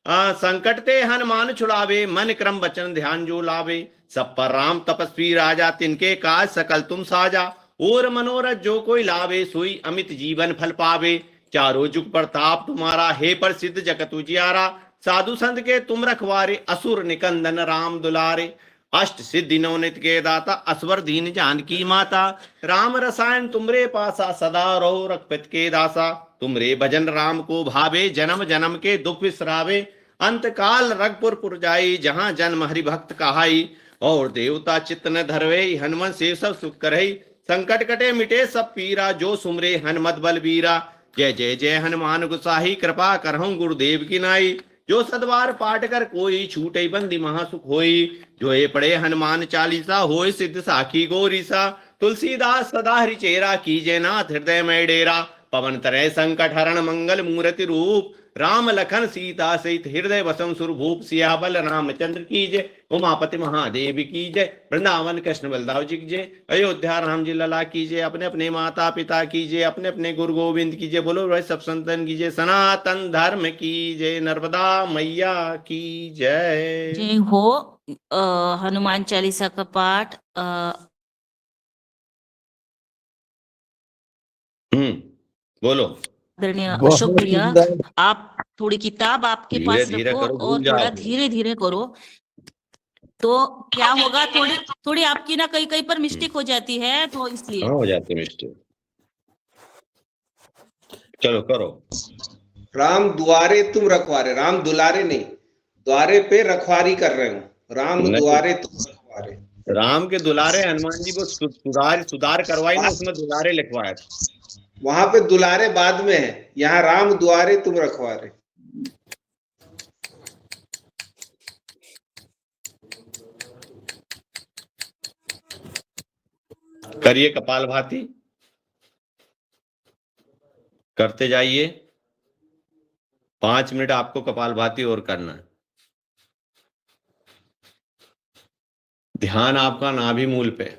S1: संकट ते हनुमान छुड़ावे मन क्रम वचन ध्यान जो लावे। सब पर राम तपस्वी राजा तिनके काज सकल तुम साजा। और मनोरथ जो कोई लावे सोई अमित जीवन फल पावे। चारों जुग प्रताप तुम्हारा हे प्रसिद्ध जगत उजियारा। साधु संत के तुम रखवारे असुर निकंदन राम दुलारे। अष्ट सिद्धि नवनित के दाता असवर दीन जानकी माता। राम रसायन तुमरे पासा सदा रहो रघुपति के दासा। तुमरे भजन राम को भावे जन्म जन्म के दुख विसरावे। अंत काल रघुपुर पुर जाई जहां जन्म हरि भक्त कहाई। और देवता चित्त न धरवे हनुमत से सब सुख करई। संकट कटे मिटे सब पीरा जो सुमरे हनुमत बलबीरा। जय जय जय हनुमान गुसाही कृपा करहूं गुरुदेव की नाई। जो सदवार पाठ कर कोई छूटे बंदी महासुख होई। जो ये पढ़े हनुमान चालीसा होय सिद्ध साखी गौरीसा। तुलसीदास सदा हरि चेरा कीजे नाथ हृदय में डेरा। पवन तरय संकट हरण मंगल मूर्ति रूप। राम लखन सीता सहित हृदय वसम सुरभूप। सियाबल रामचंद्र की जय उमापति महादेव की जय। वृंदावन कृष्ण बलदाव जी की जय। अयोध्या राम जी लला की जय। अपने अपने माता पिता की जय। अपने अपने गुरु गोविंद की जय। बोलो भाई सब संतन की जय। सनातन धर्म की जय। नर्मदा मैया की जय।
S2: जय हो। हनुमान चालीसा का पाठ
S1: बोलो।
S2: आदरणीय
S3: बहुत
S2: अशोक भैया,
S3: सुंदर।
S2: आप थोड़ी किताब आपके
S1: धीरे
S2: पास
S1: धीरे
S2: रखो
S1: करो, भूल
S2: और थोड़ा
S1: जाओगे।
S2: धीरे धीरे करो। तो क्या होगा, थोड़ी थोड़ी आपकी ना कहीं कहीं पर मिस्टेक हो जाती है, तो इसलिए
S1: हाँ हो जाते मिस्टेक। चलो करो।
S5: राम दुआरे तुम रखवारे, राम दुलारे नहीं, द्वारे पे रखवारी कर रहे हो। राम
S1: नहीं,
S5: दुआरे तुम रखवारे।
S1: राम के दुलारे हनुमान जी को सुधार करवाई ना, उसमें दुलारे लिखवाया था।
S5: वहां पे दुलारे बाद में है, यहाँ राम दुआरे तुम रखवारे।
S1: करिए कपाल भाती, करते जाइए। 5 मिनट आपको कपाल भाती और करना है। ध्यान आपका नाभि मूल पे।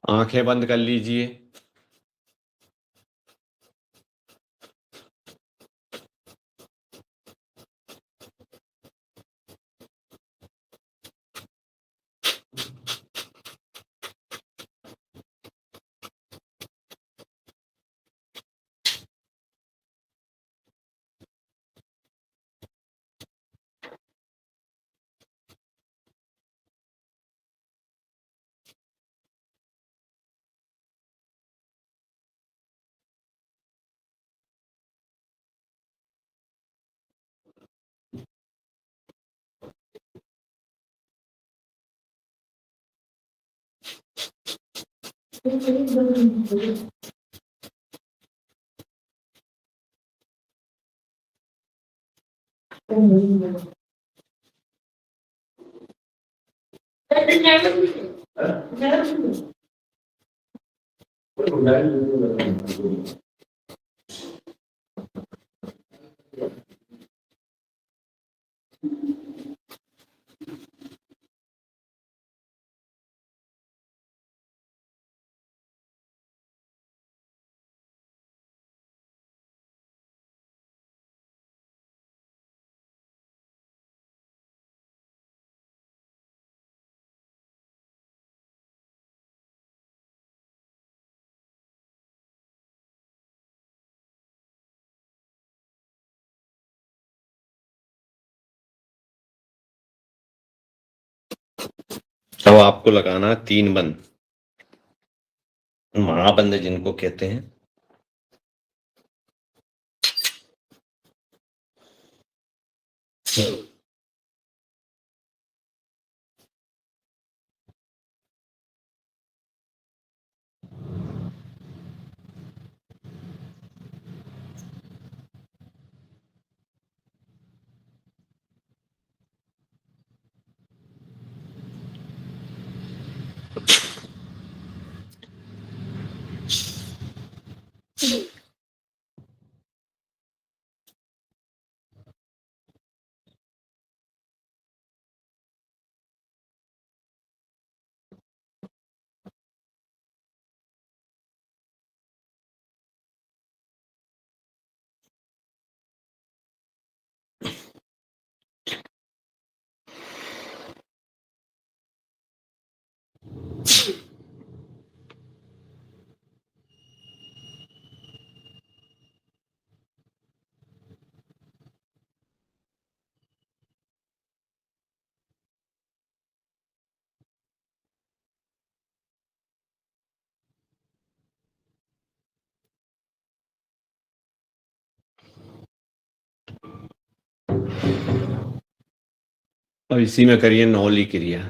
S1: आंखें बंद कर लीजिए। अब आपको लगाना 3 बंद, महाबंद जिनको कहते हैं। और इसी में करिए नौली क्रिया।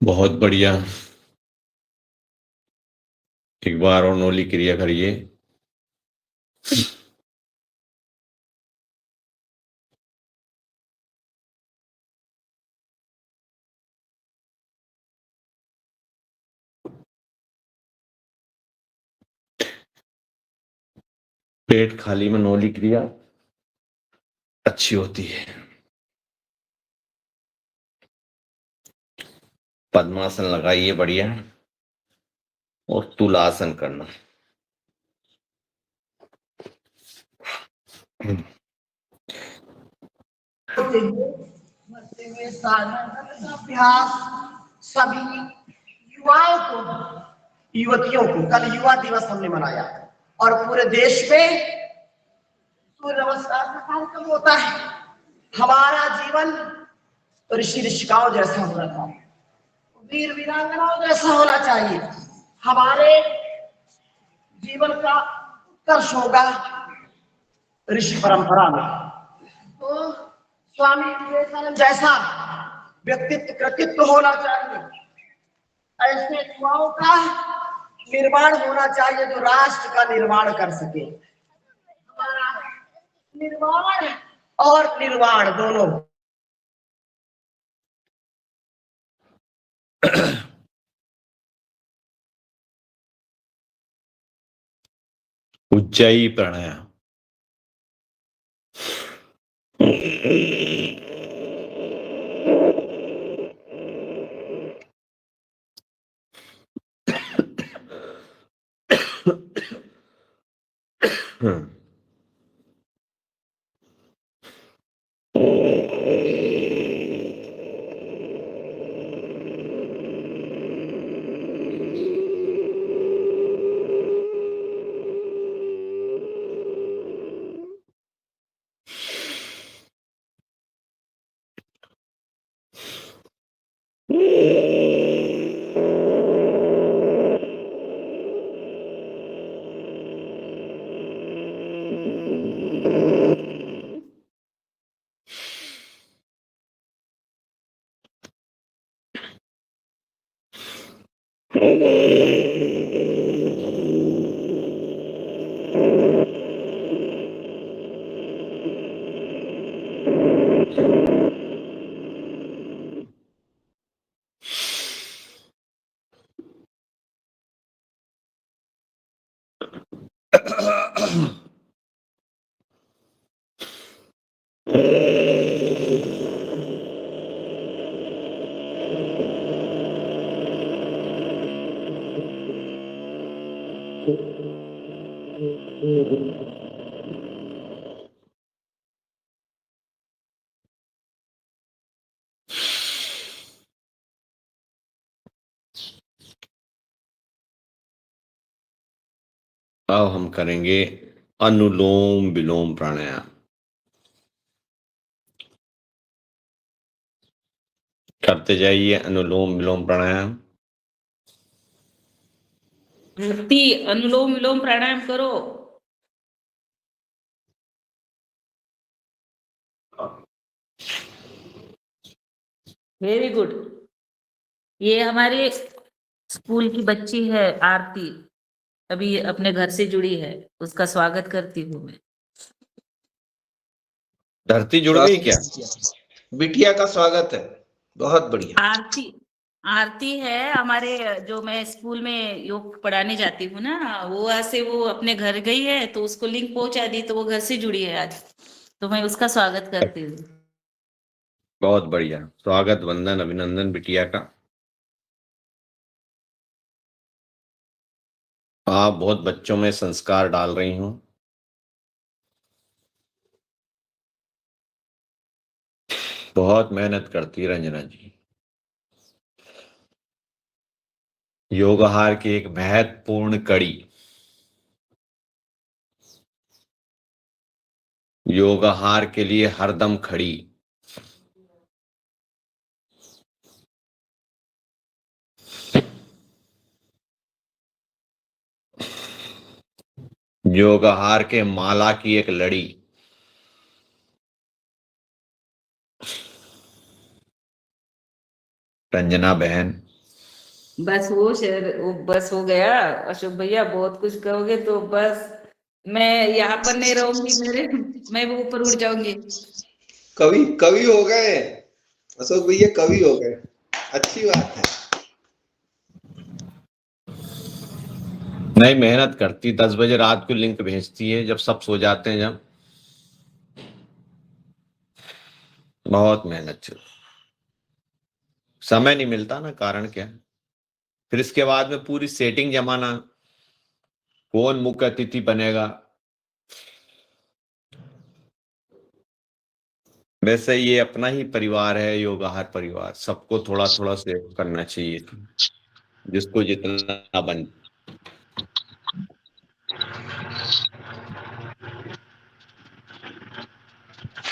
S1: बहुत बढ़िया, एक बार और नौली क्रिया करिए। पेट खाली में नौली क्रिया अच्छी होती है। पद्मासन लगाइए बढ़िया, और तुलासन करना।
S7: साधना का अभ्यास सभी युवाओं को, युवतियों को, कल युवा दिवस हमने मनाया और पूरे देश में सूर्य नमस्कार का कार्यक्रम होता है। हमारा जीवन ऋषि ऋषिकाओं जैसा होना चाहिए, वीर वीरांगनाओं जैसा होना चाहिए। हमारे जीवन का उत्कर्ष होगा ऋषि परंपरा में। तो स्वामी विवेकानंद जैसा व्यक्तित्व कृतित्व होना चाहिए। ऐसे युवाओं का निर्माण होना चाहिए जो राष्ट्र का निर्माण कर सके। हमारा निर्माण और निर्वाण दोनों।
S1: उज्जयी प्राणायाम। अब हम करेंगे अनुलोम विलोम प्राणायाम। करते जाइए अनुलोम विलोम प्राणायाम।
S2: धरती अनुलोम विलोम प्राणायाम करो। Very good. ये हमारे स्कूल की बच्ची है आरती, अभी अपने घर से जुड़ी है, उसका स्वागत करती हूँ मैं।
S1: धरती जुड़ गई क्या?
S5: बिटिया का स्वागत है, बहुत बढ़िया।
S2: आरती है हमारे, जो मैं स्कूल में योग पढ़ाने जाती हूँ ना, वो ऐसे वो अपने घर गई है तो उसको लिंक पहुंचा दी, तो वो घर से जुड़ी है आज, तो मैं उसका स्वागत करती हूँ।
S1: बहुत बढ़िया, स्वागत वंदन अभिनंदन बिटिया का। आप बहुत बच्चों में संस्कार डाल रही हो। बहुत मेहनत करती है रंजना जी। योग आहार की एक महत्वपूर्ण कड़ी, योग आहार के लिए हरदम खड़ी। योग आहार के माला की एक लड़ी। रंजना बहन,
S2: बस वो बस हो गया। अशोक भैया बहुत कुछ कहोगे तो बस मैं यहाँ पर नहीं रहूंगी, मैं वो ऊपर उड़ जाऊंगी।
S5: कवि कवि हो गए अशोक भैया, कवि हो गए, अच्छी बात है।
S1: नहीं मेहनत करती, 10 बजे रात को लिंक भेजती है जब सब सो जाते हैं, जब बहुत मेहनत चल। समय नहीं मिलता ना, कारण क्या है। फिर इसके बाद में पूरी सेटिंग जमाना, कौन मुख्य अतिथि बनेगा। वैसे ये अपना ही परिवार है, योग आहार परिवार, सबको थोड़ा थोड़ा से करना चाहिए, जिसको जितना बन।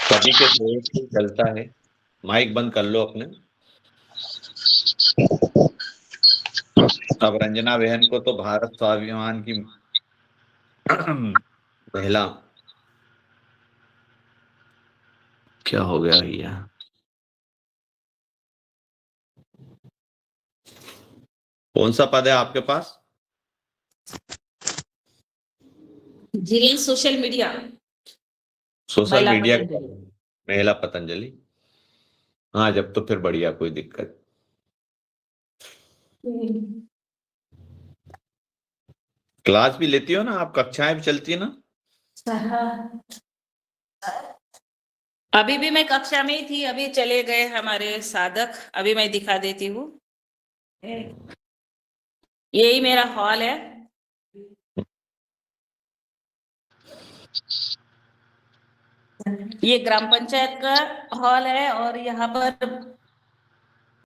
S1: सभी के सहयोग से चलता है। माइक बंद कर लो अपने। अब रंजना बहन को तो भारत स्वाभिमान की महिला, क्या हो गया भैया। कौन सा पद है आपके पास?
S2: जिला सोशल मीडिया,
S1: सोशल
S2: महिला
S1: मीडिया का
S2: पतंजलि।
S1: पद? महिला पतंजलि। हाँ, जब तो फिर बढ़िया, कोई दिक्कत। क्लास भी लेती हो ना आप, कक्षाएं भी चलती है ना?
S2: अभी भी मैं कक्षा में ही थी, अभी चले गए हमारे साधक, अभी मैं दिखा देती हूँ। यही मेरा हॉल है। ये ग्राम पंचायत का हॉल है और यहाँ पर